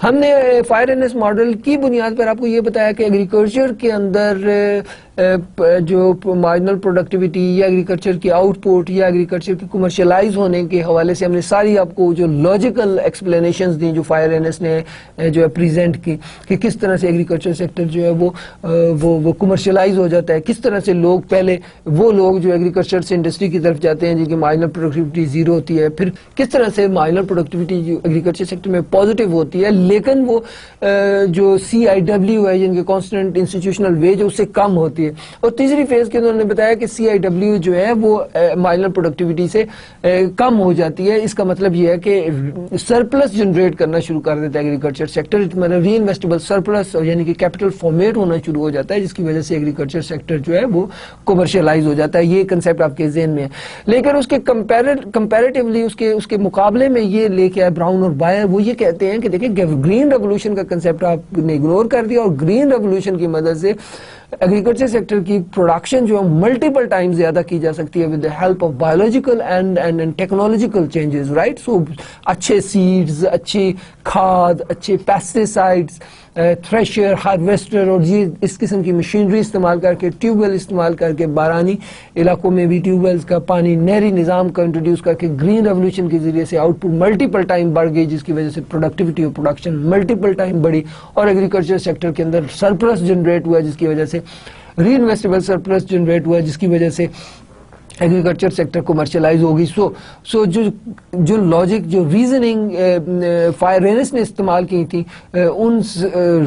ہم نے فائر این ایس ماڈل کی بنیاد پر آپ کو یہ بتایا کہ ایگریکلچر کے اندر جو مارجنل پروڈکٹیوٹی یا ایگریکلچر کی آؤٹ پٹ یا ایگریکلچر کی کمرشلائز ہونے کے حوالے سے ہم نے ساری آپ کو جو لاجیکل ایکسپلینیشنز دیں جو فائر این ایس نے جو ہے پریزنٹ کی کہ کس طرح سے ایگریکلچر سیکٹر جو ہے وہ کمرشلائز ہو جاتا ہے, کس طرح سے لوگ پہلے وہ لوگ جو ایگریکلچر سے انڈسٹری کی طرف جاتے ہیں جن کی مارجنل پروڈکٹیوٹی زیرو ہوتی ہے, پھر کس طرح سے مارجنل پروڈکٹیوٹی جو ایگریکلچر سیکٹر میں پازیٹیو ہوتی ہے لیکن وہ جو CIW ہے جن کے کانسٹنٹ انسٹیٹیوشنل ویج ہے اس سے کم ہوتی ہے. اور تیسری فیز کے انہوں نے بتایا کہ CIW جو ہے وہ مارجنل پروڈکٹیوٹی سے کم ہو جاتی ہے. اس کا مطلب یہ ہے کہ سرپلس جنریٹ کرنا شروع کر دیتا ہے ایگریکلچر سیکٹر, مطلب ری انویسٹیبل سرپلس یعنی کہ کیپٹل فارمیٹ ہونا شروع ہو جاتا ہے جس کی وجہ سے ایگریکلچر سیکٹر جو ہے وہ کمرشلائز ہو جاتا ہے. یہ کنسیپٹ آپ کے ذہن میں ہے, لیکن اس کے کمپیریٹیولی اس کے مقابلے میں یہ لے کے آئے براؤن اور بائر, وہ یہ کہتے ہیں کہ دیکھیں گرین ریولوشن کا کنسیپٹ آپ نے اگنور کر دیا اور گرین ریولوشن کی مدد سے ایگریکلچر سیکٹر کی پروڈکشن جو ہے ملٹیپل ٹائم زیادہ کی جا سکتی ہے with the help of biological and technological changes, right. So اچھے سیڈز, اچھی کھاد, اچھے پیسٹیسائڈز, تھریشر, ہارویسٹر اور یہ اس قسم کی مشینری استعمال کر کے, ٹیوب ویل استعمال کر کے, بارانی علاقوں میں بھی ٹیوب ویلز کا پانی, نہری نظام کا انٹروڈیوس کر کے گرین ریولوشن کے ذریعے سے آؤٹ پٹ ملٹیپل ٹائم بڑھ گئی جس کی وجہ سے پروڈکٹیوٹی اور پروڈکشن ملٹیپل ٹائم بڑھی اور ایگریکلچر سیکٹر کے اندر سرپلس جنریٹ ہوا جس کی وجہ سے ری انویسٹیبل سرپلس جنریٹ ہوا جس کی وجہ سے ایگریکلچر سیکٹر کمرشلائز ہوگی. سو جو لاجک جو ریزننگ فائر رینس نے استعمال کی تھی ان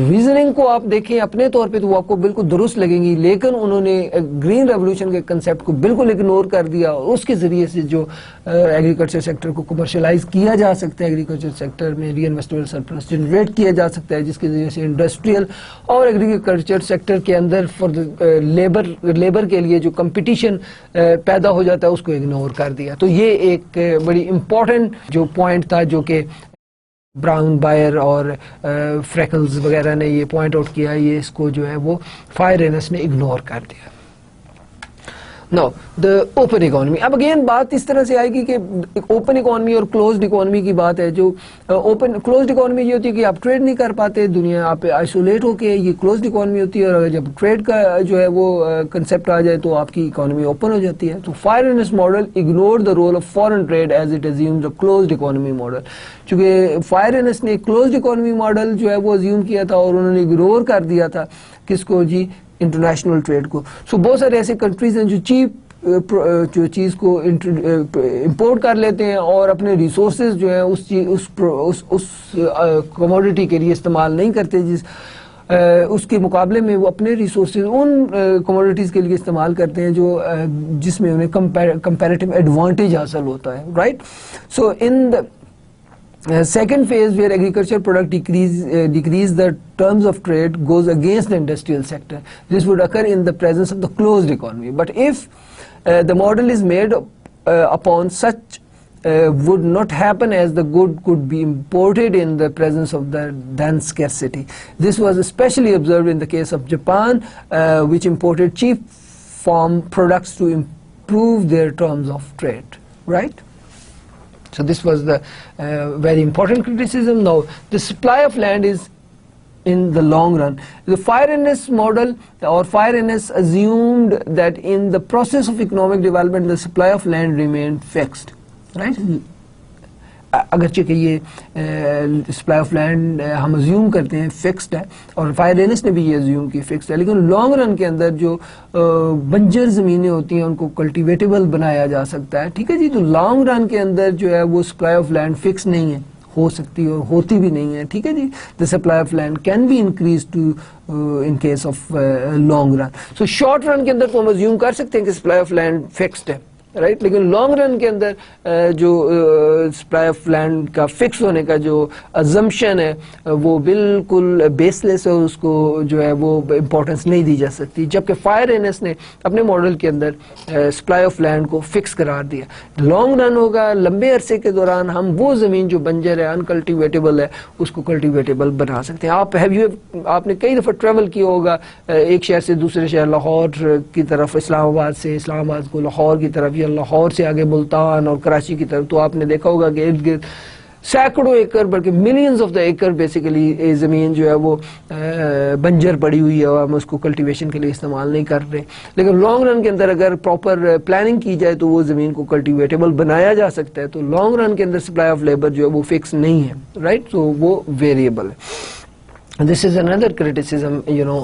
ریزننگ کو آپ دیکھیں اپنے طور پہ تو وہ آپ کو بالکل درست لگیں گی, لیکن انہوں نے گرین ریولوشن کے کنسیپٹ کو بالکل اگنور کر دیا اور اس کے ذریعے سے جو ایگریکلچر سیکٹر کو کمرشلائز کیا جا سکتا ہے, ایگریکلچر سیکٹر میں ری انویسٹیبل سرپلس جنریٹ کیا جا سکتا ہے جس کے ذریعے سے انڈسٹریل اور ایگریکلچر سیکٹر کے اندر فار لیبر کے لیے جو کمپٹیشن پیدا ہو جاتا ہے اس کو اگنور کر دیا. تو یہ ایک بڑی امپورٹنٹ جو پوائنٹ تھا جو کہ براؤن, بائر اور فریکلز وغیرہ نے یہ پوائنٹ آؤٹ کیا, یہ اس کو جو ہے وہ فائر رینس نے اگنور کر دیا. نو دا اوپن اکانومی, اب اگین بات اس طرح سے آئے گی کہ اوپن اکانومی اور کلوزڈ اکانومی کی بات ہے. جو اوپن کلوزڈ اکانومی یہ ہوتی ہے کہ آپ ٹریڈ نہیں کر پاتے دنیا, آپ آئسولیٹ ہو کے, یہ کلوزڈ اکانومی ہوتی ہے. اور اگر جب ٹریڈ کا جو ہے وہ کنسیپٹ آ جائے تو آپ کی اکانومی اوپن ہو جاتی ہے. تو Fei Ranis model ignore the role of foreign trade as it assumes a closed economy model. چونکہ فائر رینس نے کلوزڈ اکانومی ماڈل جو ہے وہ ازیوم کیا تھا اور انہوں نے اگنور کر دیا تھا کس کو جی, انٹرنیشنل ٹریڈ کو. سو بہت سارے ایسے کنٹریز ہیں جو چیپ جو چیز کو امپورٹ کر لیتے ہیں اور اپنے ریسورسز جو ہیں اس کموڈٹی کے لیے استعمال نہیں کرتے, اس کے مقابلے میں وہ اپنے ریسورسز ان کموڈٹیز کے لیے استعمال کرتے ہیں جو جس میں انہیں کمپیریٹیو ایڈوانٹیج حاصل ہوتا ہے, right. So in second phase where agriculture product decrease the terms of trade goes against the industrial sector. This would occur in the presence of the closed economy. But if the model is made upon such would not happen as the good could be imported in the presence of the then scarcity. This was especially observed in the case of Japan, which imported cheap farm products to improve their terms of trade, right? So this was the very important criticism. Now the supply of land is in the long run. The fire NS model or fire NS assumed that in the process of economic development the supply of land remained fixed, right? اگرچہ کہ یہ supply of land ہم assume کرتے ہیں fixed ہے اور fire Ranis نے بھی یہ ازیوم کی فکسڈ ہے, لیکن لانگ رن کے اندر جو بنجر زمینیں ہوتی ہیں ان کو کلٹیویٹیبل بنایا جا سکتا ہے, ٹھیک ہے جی. تو لانگ رن کے اندر جو ہے وہ سپلائی آف لینڈ فکس نہیں ہے, ہو سکتی اور ہوتی بھی نہیں ہے, ٹھیک ہے جی. The supply of land can be increase to in case of long run. So short run کے اندر تو ہم ازیوم کر سکتے ہیں کہ سپلائی آف لینڈ فکسڈ ہے, رائٹ, لیکن لانگ رن کے اندر جو سپلائی آف لینڈ کا فکس ہونے کا جو ازمپشن ہے وہ بالکل بیس لیس ہے, اس کو جو ہے وہ امپورٹنس نہیں دی جا سکتی. جبکہ فائر اینس نے اپنے ماڈل کے اندر سپلائی آف لینڈ کو فکس قرار دیا. لانگ رن ہوگا, لمبے عرصے کے دوران ہم وہ زمین جو بنجر ہے, انکلٹیویٹیبل ہے, اس کو کلٹیویٹیبل بنا سکتے ہیں. آپ نے کئی دفعہ ٹریول کیا ہوگا ایک شہر سے دوسرے شہر, لاہور کی طرف اسلام آباد سے, اسلام آباد کو لاہور کی طرف, یا لاہور سے آگے ملتان اور کراچی کی طرف, تو آپ نے دیکھا ہوگا کہ ارد گرد سینکڑوں ایکڑ بلکہ millions of the acre basically زمین جو ہے وہ بنجر پڑی ہوئی ہے، ہم اس کو کلٹیویشن کے لیے استعمال نہیں کر رہے. لیکن لانگ رن کے اندر اگر پراپر پلاننگ کی جائے تو وہ زمین کو کلٹیویٹیبل بنایا جا سکتا ہے. تو لانگ رن کے اندر سپلائی آف لیبر جو ہے وہ فکس نہیں ہے، رائٹ. تو وہ ویریبل ہے. This is another criticism,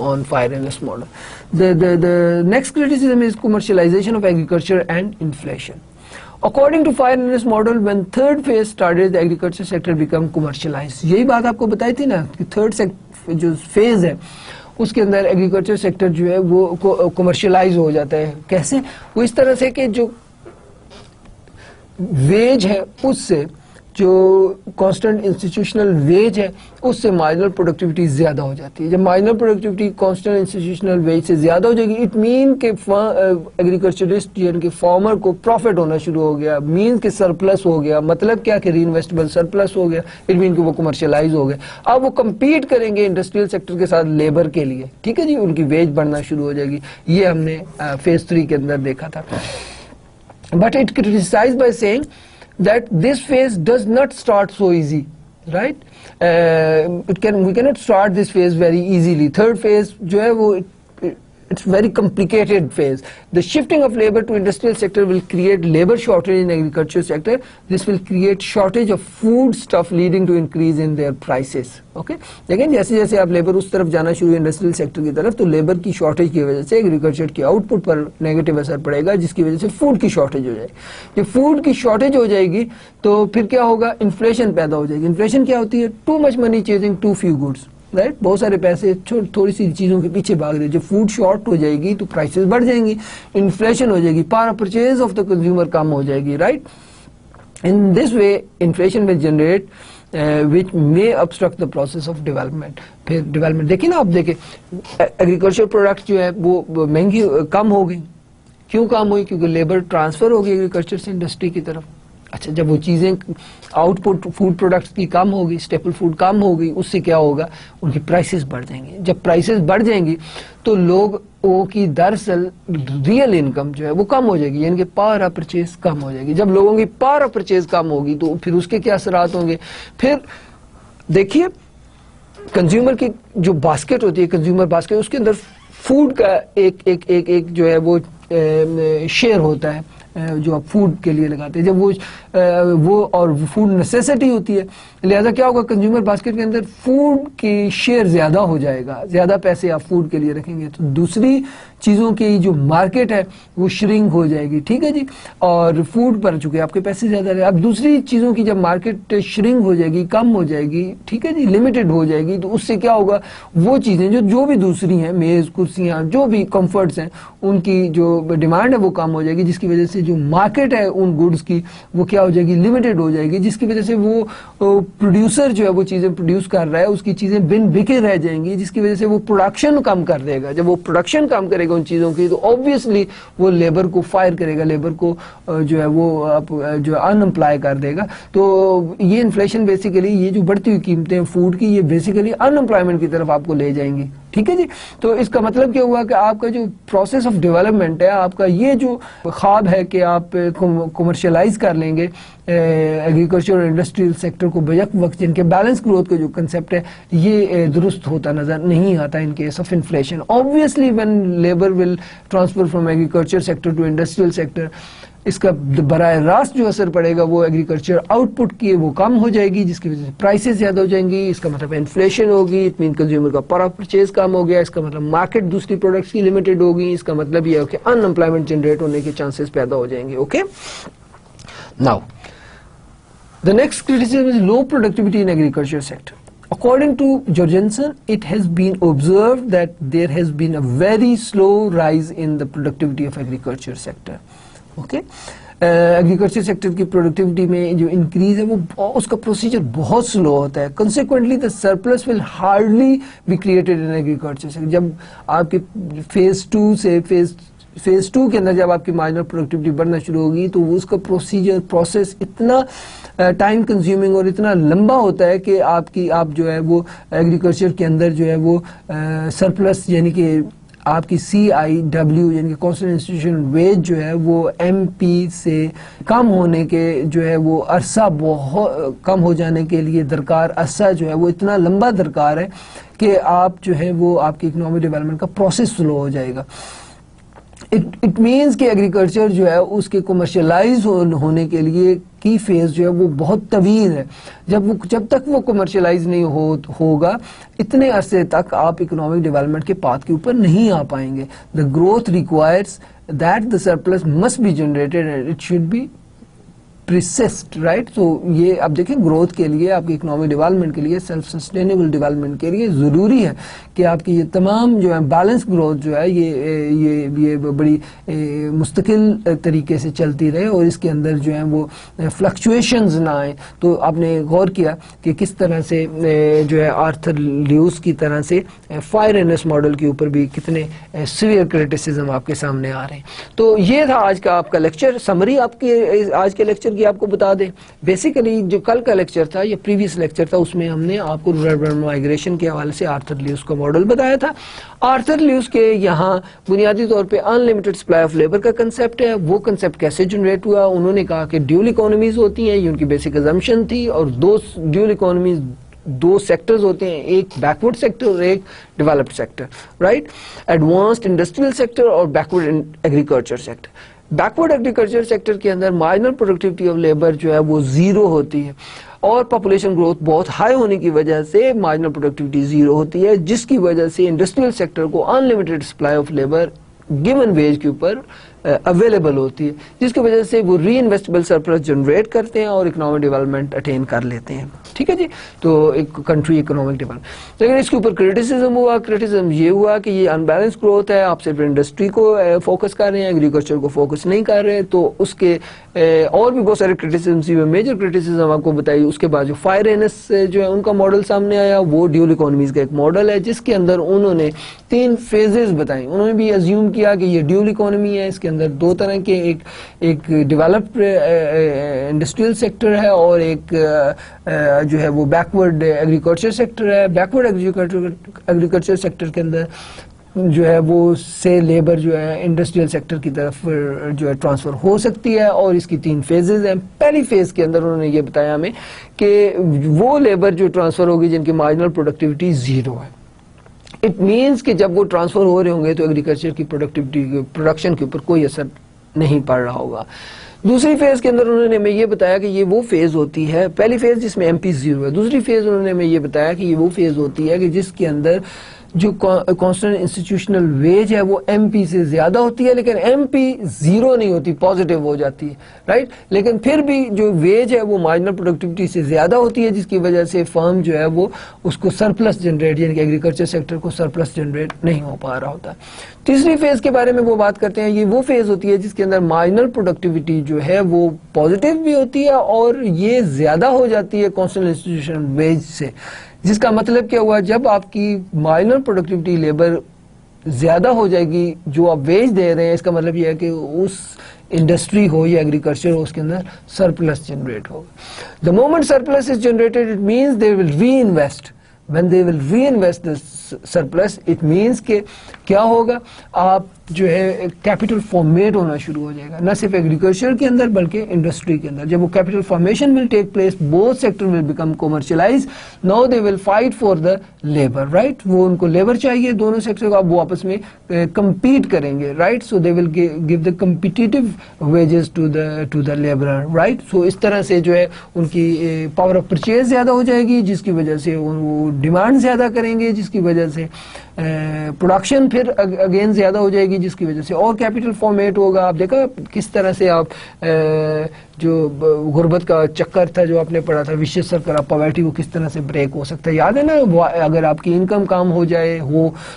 on fire and less model. The next criticism is commercialization of agriculture and inflation. According to fire and less model, when third phase started, the agriculture sector become commercialized. یہی بات آپ کو بتائی تھی نا کہ third جو phase ہے اس کے اندر ایگریکلچر سیکٹر جو ہے وہ کمرشلائز ہو جاتا ہے. کیسے؟ وہ اس طرح سے کہ جو ویج ہے اس سے جو کانسٹنٹ انسٹیٹیوشنل ویج ہے اس سے مارجنل پروڈکٹیوٹی زیادہ ہو جاتی ہے. جب marginal productivity constant institutional veg سے زیادہ ہو جائے گی، اٹ مین کہ ایگریکلچرسٹ یعنی کہ فارمر کو پروفٹ ہونا شروع ہو گیا، مین کہ سرپلس ہو گیا. مطلب کیا کہ ری انویسٹیبل سرپلس ہو گیا، اٹ مین کہ وہ کمرشلائز ہو گئے. اب وہ کمپیٹ کریں گے انڈسٹریل سیکٹر کے ساتھ لیبر کے لیے. ٹھیک ہے جی، ان کی ویج بڑھنا شروع ہو جائے گی. یہ ہم نے فیز 3 کے اندر دیکھا تھا. But it criticized by saying that this phase does not start so easy, right? We cannot start this phase very easily. Third phase جو ہے وہ it's very complicated phase. The shifting of labor to industrial sector will create labor shortage in agriculture sector. This will create shortage of food stuff leading to increase in their prices. Okay? لیکن جیسے جیسے آپ labour اس طرف جانا شروع industrial sector کی طرف تو لیبر کی شارٹیج کی وجہ سے ایگریکلچر کی آؤٹ پٹ پر نیگیٹو اثر پڑے گا، جس کی وجہ سے فوڈ کی شارٹیج ہو جائے گی. جب فوڈ کی شارٹیج ہو جائے گی تو پھر کیا ہوگا؟ انفلیشن پیدا ہو جائے گی. انفلیشن کیا ہوتی ہے؟ Too much money chasing too few goods, right. بہت سارے پیسے تھوڑی سی چیزوں کے پیچھے بھاگ رہے. جب فوڈ شارٹ ہو جائے گی تو پرائسز بڑھ جائیں گی، انفلیشن ہو جائے گی، power purchase of the consumer کم ہو جائے گی، right. In this way inflation will generate which may obstruct the process of development. پھر ڈیولپمنٹ دیکھیں نا، آپ دیکھیں ایگریکلچر پروڈکٹ جو ہے وہ مہنگی کم ہو گئی. کیوں کم ہوئی؟ کیونکہ لیبر ٹرانسفر ہو گئی ایگریکلچر سے انڈسٹری کی طرف. اچھا، جب وہ چیزیں آؤٹ پٹ فوڈ پروڈکٹس کی کم ہوگی، اسٹیپل فوڈ کم ہوگی، اس سے کیا ہوگا؟ ان کی پرائسز بڑھ جائیں گی. جب پرائسز بڑھ جائیں گی تو لوگوں کی دراصل ریئل انکم جو ہے وہ کم ہو جائے گی، یعنی کہ پاور آف پرچیز کم ہو جائے گی. جب لوگوں کی پاور آف پرچیز کم ہوگی تو پھر اس کے کیا اثرات ہوں گے؟ پھر دیکھیے کنزیومر کی جو باسکٹ ہوتی ہے، کنزیومر باسکٹ، اس کے اندر فوڈ کا ایک جو ہے وہ شیئر ہوتا ہے جو آپ فوڈ کے لیے لگاتے ہیں. جب وہ اور فوڈ نیسیسٹی ہوتی ہے، لہذا کیا ہوگا؟ کنزیومر باسکٹ کے اندر فوڈ کی شیئر زیادہ ہو جائے گا، زیادہ پیسے آپ فوڈ کے لیے رکھیں گے تو دوسری چیزوں کی جو مارکیٹ ہے وہ شرنک ہو جائے گی. ٹھیک ہے جی. اور فوڈ پر چونکہ آپ کے پیسے زیادہ رہے، اب دوسری چیزوں کی جب مارکیٹ شرنک ہو جائے گی، کم ہو جائے گی، ٹھیک ہے جی، لمیٹڈ ہو جائے گی، تو اس سے کیا ہوگا؟ وہ چیزیں جو بھی دوسری ہیں، میز، کرسیاں، جو بھی کمفرٹس ہیں، ان کی جو ڈیمانڈ ہے وہ کم ہو جائے گی، جس کی وجہ سے جو مارکیٹ ہے ان گڈس کی وہ کیا ہو جائے گی؟ لمیٹڈ ہو جائے گی، جس کی وجہ سے وہ پروڈیوسر جو ہے وہ چیزیں پروڈیوس کر رہا ہے اس کی چیزیں بن بکے رہ جائیں گی، جس کی وجہ سے وہ پروڈکشن کم کر دے گا. جب وہ پروڈکشن کم کرے گا ان چیزوں کی تو آبویسلی وہ لیبر کو فائر کرے گا، لیبر کو جو ہے وہ جو ان امپلائی کر دے گا. تو یہ انفلیشن بیسیکلی یہ جو بڑھتی ہوئی قیمتیں فوڈ کی، یہ بیسیکلی ان امپلائمنٹ کی طرف آپ کو لے جائیں گی. ٹھیک ہے جی. تو اس کا مطلب کیا ہوا کہ آپ کا جو پروسیس آف ڈیولپمنٹ ہے، آپ کا یہ جو خواب ہے کہ آپ کمرشلائز کر لیں گے ایگریکلچر اور انڈسٹریل سیکٹر کو بیک وقت، جن کے بیلنس گروتھ کا جو کنسیپٹ ہے یہ درست ہوتا نظر نہیں آتا in case of inflation. Obviously when labour will transfer from agriculture sector to industrial sector, اس کا براہ راست جو اثر پڑے گا وہ ایگریکلچر آؤٹ پٹ کی وہ کم ہو جائے گی، جس کی وجہ سے پرائسز زیادہ ہو جائیں گی. اس کا مطلب انفلیشن ہوگی، اٹ مین کنزیومر کا پاور آف پرچیز کم ہو گیا. اس کا مطلب مارکیٹ دوسری پروڈکٹس کی لمیٹڈ ہوگی. اس کا مطلب یہ ہے کہ ان امپلائمنٹ جنریٹ ہونے کے چانسز پیدا ہو جائیں گے. Okay. Now the next criticism is low productivity in agriculture sector. According to Jorgensen, it has been observed that there has been a very slow rise in the productivity of agriculture sector. Okay. Agriculture sector کی productivity میں جو increase ہے وہ اس کا procedure بہت سلو ہوتا ہے. کنسیکوینٹلی the surplus will hardly be created in agriculture sector. جب آپ کے فیز 2 سے فیز 2 کے اندر جب آپ کی مارجنل پروڈکٹیوٹی بڑھنا شروع ہوگی تو اس کا پروسیس اتنا ٹائم کنزیومنگ اور اتنا لمبا ہوتا ہے کہ آپ جو ہے وہ ایگریکلچر کے اندر جو ہے وہ سرپلس یعنی کہ آپ کی CIW یعنی کہ کانسٹنٹ انسٹیٹیوشنل ویج جو ہے وہ MP سے کم ہونے کے جو ہے وہ عرصہ بہت کم ہو جانے کے لیے درکار عرصہ جو ہے وہ اتنا لمبا درکار ہے کہ آپ جو ہے وہ آپ کی اکنامک ڈیولپمنٹ کا پروسیس سلو ہو جائے گا. اٹ مینس کہ ایگریکلچر جو ہے اس کے کمرشلائز ہونے کے لیے کی فیز جو ہے وہ بہت طویل ہے. جب تک وہ کمرشلائز نہیں ہوگا اتنے عرصے تک آپ اکنامک ڈیولپمنٹ کے پاتھ کے اوپر نہیں آ پائیں گے. The growth requires that the surplus must be generated and it should be persist right. تو یہ اب دیکھیں گروتھ کے لیے آپ کی اکنامک ڈیولپمنٹ کے لیے سیلف سسٹینیبل ڈیولپمنٹ کے لیے ضروری ہے کہ آپ کی یہ تمام جو ہے بیلنس گروتھ جو ہے یہ بڑی مستقل طریقے سے چلتی رہے اور اس کے اندر جو ہیں وہ فلکچویشنز نہ آئیں. تو آپ نے غور کیا کہ کس طرح سے جو ہے آرتھر لیوس کی طرح سے فائر اینس ماڈل کے اوپر بھی کتنے سیویئر کرٹیسزم آپ کے سامنے آ رہے ہیں. تو یہ تھا آج کا آپ کا لیکچر. سمری آپ کی آج کے لیکچر کی آپ کو بتا دیں. بیسیکلی جو کل کا لیکچر تھا یا پریویس لیکچر تھا اس میں ہم نے آپ کو رورل اربن مائگریشن کے حوالے سے آرتھر لیوس کا ماڈل بتایا تھا. آرتھر لیوس کے یہاں بنیادی طور پہ ان لمیٹڈ سپلائی آف لیبر کا کنسیپٹ ہے. وہ کنسیپٹ کیسے جنریٹ ہوا؟ انہوں نے کہا کہ ڈیول اکانومیز ہوتی ہیں, یہ ان کی بیسک ازمپشن تھی, اور دو ڈیول اکانومیز دو سیکٹرز ہوتے ہیں, ایک بیکورڈ سیکٹر اور ایک developed sector right. Advanced industrial sector اور backward agriculture sector. Backward agriculture sector کے اندر مارجنل پروڈکٹیوٹی آف لیبر جو ہے وہ زیرو ہوتی ہے, اور پاپولیشن گروتھ بہت ہائی ہونے کی وجہ سے مارجنل پروڈکٹیوٹی زیرو ہوتی ہے, جس کی وجہ سے انڈسٹریل سیکٹر کو unlimited supply of labour given wage کے اوپر اویلیبل ہوتی ہے, جس کی وجہ سے وہ ری انویسٹیبل سرپلس جنریٹ کرتے ہیں اور اکنامک ڈیولپمنٹ اٹین کر لیتے ہیں. ٹھیک ہے جی. تو ایک کنٹری اکنامک ڈیولپمنٹ. لیکن اس کے اوپر کرٹیسزم ہوا. کرٹیسزم یہ ہوا کہ یہ ان بیلنس گروتھ ہے, آپ صرف انڈسٹری کو فوکس کر رہے ہیں, ایگریکلچر کو فوکس نہیں کر رہے. تو اس کے اور بھی بہت سارے کرٹیسزمس ہوئے. میجر کرٹیسزم آپ کو بتائی. اس کے بعد جو فائر اینس جو ہے ان کا ماڈل سامنے آیا, وہ ڈیول اکانومیز کا ایک ماڈل ہے جس کے اندر انہوں نے 3 فیزز بتائیں. انہوں نے بھی ازیوم کیا کہ یہ ڈیول اکانومی ہے, اس کے اندر 2 طرح کے ایک ڈیولپڈ انڈسٹریل سیکٹر ہے اور ایک جو ہے وہ بیکورڈ ایگریکلچر سیکٹر ہے. بیکورڈ ایگریکلچر سیکٹر کے اندر جو ہے وہ سے لیبر جو ہے انڈسٹریل سیکٹر کی طرف جو ہے ٹرانسفر ہو سکتی ہے, اور اس کی 3 فیزز ہیں. پہلی فیز کے اندر انہوں نے یہ بتایا ہمیں کہ وہ لیبر جو ٹرانسفر ہوگی جن کی مارجنل پروڈکٹیوٹی زیرو ہے. اٹ مینس کہ جب وہ ٹرانسفر ہو رہے ہوں گے تو ایگریکلچر کی پروڈکشن کے اوپر کوئی اثر نہیں پڑ رہا ہوگا. دوسری فیز کے اندر انہوں نے ہمیں یہ بتایا کہ یہ وہ فیز ہوتی ہے, پہلی فیز جس میں MP زیرو ہے. دوسری فیز انہوں نے ہمیں یہ بتایا کہ یہ وہ فیز ہوتی ہے کہ جس کے اندر جو کانسٹنٹ انسٹیٹیوشنل ویج ہے وہ MP سے زیادہ ہوتی ہے, لیکن MP زیرو نہیں ہوتی, پازیٹیو ہو جاتی ہے رائٹ. لیکن پھر بھی جو ویج ہے وہ مارجنل پروڈکٹیوٹی سے زیادہ ہوتی ہے, جس کی وجہ سے فرم جو ہے وہ اس کو سرپلس جنریٹ, یعنی کہ ایگریکلچر سیکٹر کو سرپلس جنریٹ نہیں ہو پا رہا ہوتا. تیسری فیز کے بارے میں وہ بات کرتے ہیں. یہ وہ فیز ہوتی ہے جس کے اندر مارجنل پروڈکٹیوٹی جو ہے وہ پازیٹیو بھی ہوتی ہے اور یہ زیادہ ہو جاتی ہے کانسٹنٹ انسٹیٹیوشنل ویج سے. جس کا مطلب کیا ہوا, جب آپ کی مارجنل پروڈکٹیوٹی لیبر زیادہ ہو جائے گی جو آپ ویج دے رہے ہیں, اس کا مطلب یہ ہے کہ اس انڈسٹری ہو یا ایگریکلچر ہو اس کے اندر سرپلس جنریٹ ہوگا. The moment surplus is generated it means they will reinvest. when they will reinvest the surplus it means کہ کیا ہوگا, آپ جو ہے کیپٹل فارمیٹ ہونا شروع ہو جائے گا, نہ صرف ایگریکلچر کے اندر بلکہ انڈسٹری کے اندر. جب وہ capital formation will take place, both sector will become commercialize. Now they will fight for the labour right. وہ ان کو لیبر چاہیے دونوں سیکٹر کو, اب وہ آپس میں کمپیٹ کریں گے right. So they will give the competitive wages to the labourer right. So اس طرح سے جو ہے ان کی پاور آف پرچیز زیادہ ہو جائے گی, جس کی وجہ سے وہ ڈیمانڈ زیادہ کریں گے, جس کی وجہ سے پروڈکشن پھر اگین زیادہ ہو جائے گی, جس کی وجہ سے اور کیپٹل فارمیٹ ہوگا. آپ دیکھا کس طرح سے آپ جو غربت کا چکر تھا جو آپ نے پڑھا تھا, وشیس سرکل آف پاورٹی, وہ کس طرح سے بریک ہو سکتا ہے. یاد ہے نا, اگر آپ کی انکم کم ہو جائے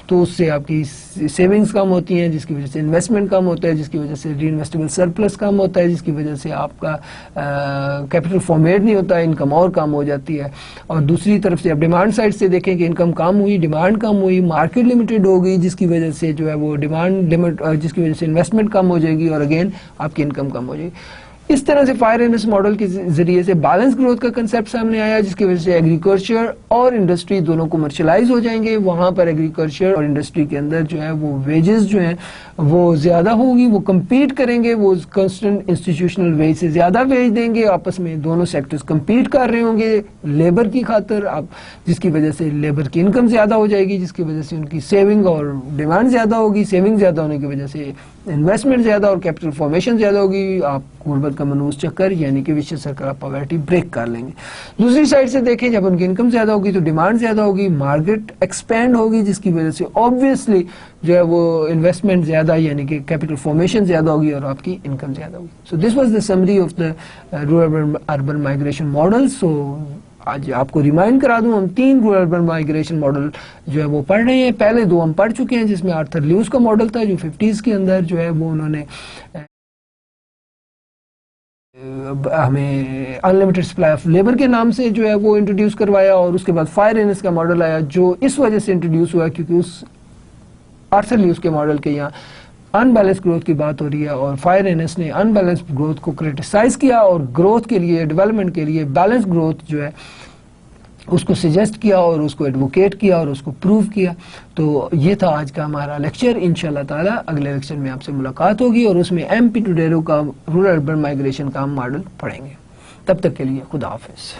تو اس سے آپ کی سیونگز کم ہوتی ہیں, جس کی وجہ سے انویسٹمنٹ کم ہوتا ہے, جس کی وجہ سے ری انویسٹیبل سرپلس کم ہوتا ہے, جس کی وجہ سے آپ کا کیپٹل فارمیٹ نہیں ہوتا, انکم اور کم ہو جاتی ہے. اور دوسری طرف سے آپ ڈیمانڈ سائڈ سے دیکھیں کہ انکم کم ہوئی, ڈیمانڈ کم ہوئی, مارکیٹ لمیٹڈ ہو گئی, جس کی وجہ سے جو ہے وہ ڈیمانڈ لمٹ, جس کی وجہ سے انویسٹمنٹ کم ہو جائے گی اور اگین آپ کی انکم کم ہو جائے گی. اس طرح سے فائر اینس ماڈل کے ذریعے سے بیلنس گروتھ کا کنسیپٹ سامنے آیا، جس کی وجہ سے ایگریکلچر اور انڈسٹری دونوں کمرشلائز ہو جائیں گے. وہاں پر ایگریکلچر اور انڈسٹری کے اندر جو ہے وہ ویجز جو ہیں وہ زیادہ ہوگی، وہ کمپیٹ کریں گے، وہ کانسٹنٹ انسٹیٹیوشنل ویج سے زیادہ ویج دیں گے، آپس میں دونوں سیکٹرز کمپیٹ کر رہے ہوں گے لیبر کی خاطر، جس کی وجہ سے لیبر کی انکم زیادہ ہو جائے گی، جس کی وجہ سے ان کی سیونگ اور ڈیمانڈ زیادہ ہوگی، سیونگ زیادہ ہونے کی وجہ سے انویسٹمنٹ زیادہ اور کیپٹل فارمیشن زیادہ ہوگی. آپ غربت کا منحوس چکر یعنی کہ vicious circle of poverty break کر لیں گے. دوسری سائڈ سے دیکھیں، جب ان کی انکم زیادہ ہوگی تو ڈیمانڈ زیادہ ہوگی، مارکیٹ ایکسپینڈ ہوگی، جس کی وجہ سے آبویسلی جو ہے وہ انویسٹمنٹ زیادہ یعنی کہ کیپٹل فارمیشن زیادہ ہوگی اور آپ کی انکم زیادہ ہوگی. So this was the summary of the rural urban migration model. So آج آپ کو ریمائنڈ کرا دوں، ہم 3 رورل اربن مائگریشن ماڈل جو ہے وہ پڑھ رہے ہیں. پہلے 2 ہم پڑھ چکے ہیں، جس میں آرتھر لیوس کا ماڈل تھا جو 50s کے اندر جو ہے وہ انہوں نے ہمیں انلمیٹڈ سپلائی آف لیبر کے نام سے جو ہے وہ انٹروڈیوس کروایا، اور اس کے بعد فائر اینس کا ماڈل آیا جو اس وجہ سے انٹروڈیوس ہوا کیونکہ اس آرتھر لیوس کے ماڈل کے یہاں ان بیلنس گروتھ کی بات ہو رہی ہے، اور فائر اینس نے ان بیلنس گروتھ کو کرٹیسائز کیا اور گروتھ کے لیے، ڈیولپمنٹ کے لیے بیلنس گروتھ جو ہے اس کو سجیسٹ کیا اور اس کو ایڈوکیٹ کیا اور اس کو پروو کیا. تو یہ تھا آج کا ہمارا لیکچر. انشاءاللہ تعالی اگلے لیکچر میں آپ سے ملاقات ہوگی اور اس میں ایم پی ٹوڈیرو کا رورل اربن مائگریشن کا ہم ماڈل پڑھیں گے. تب تک کے لیے خدا حافظ.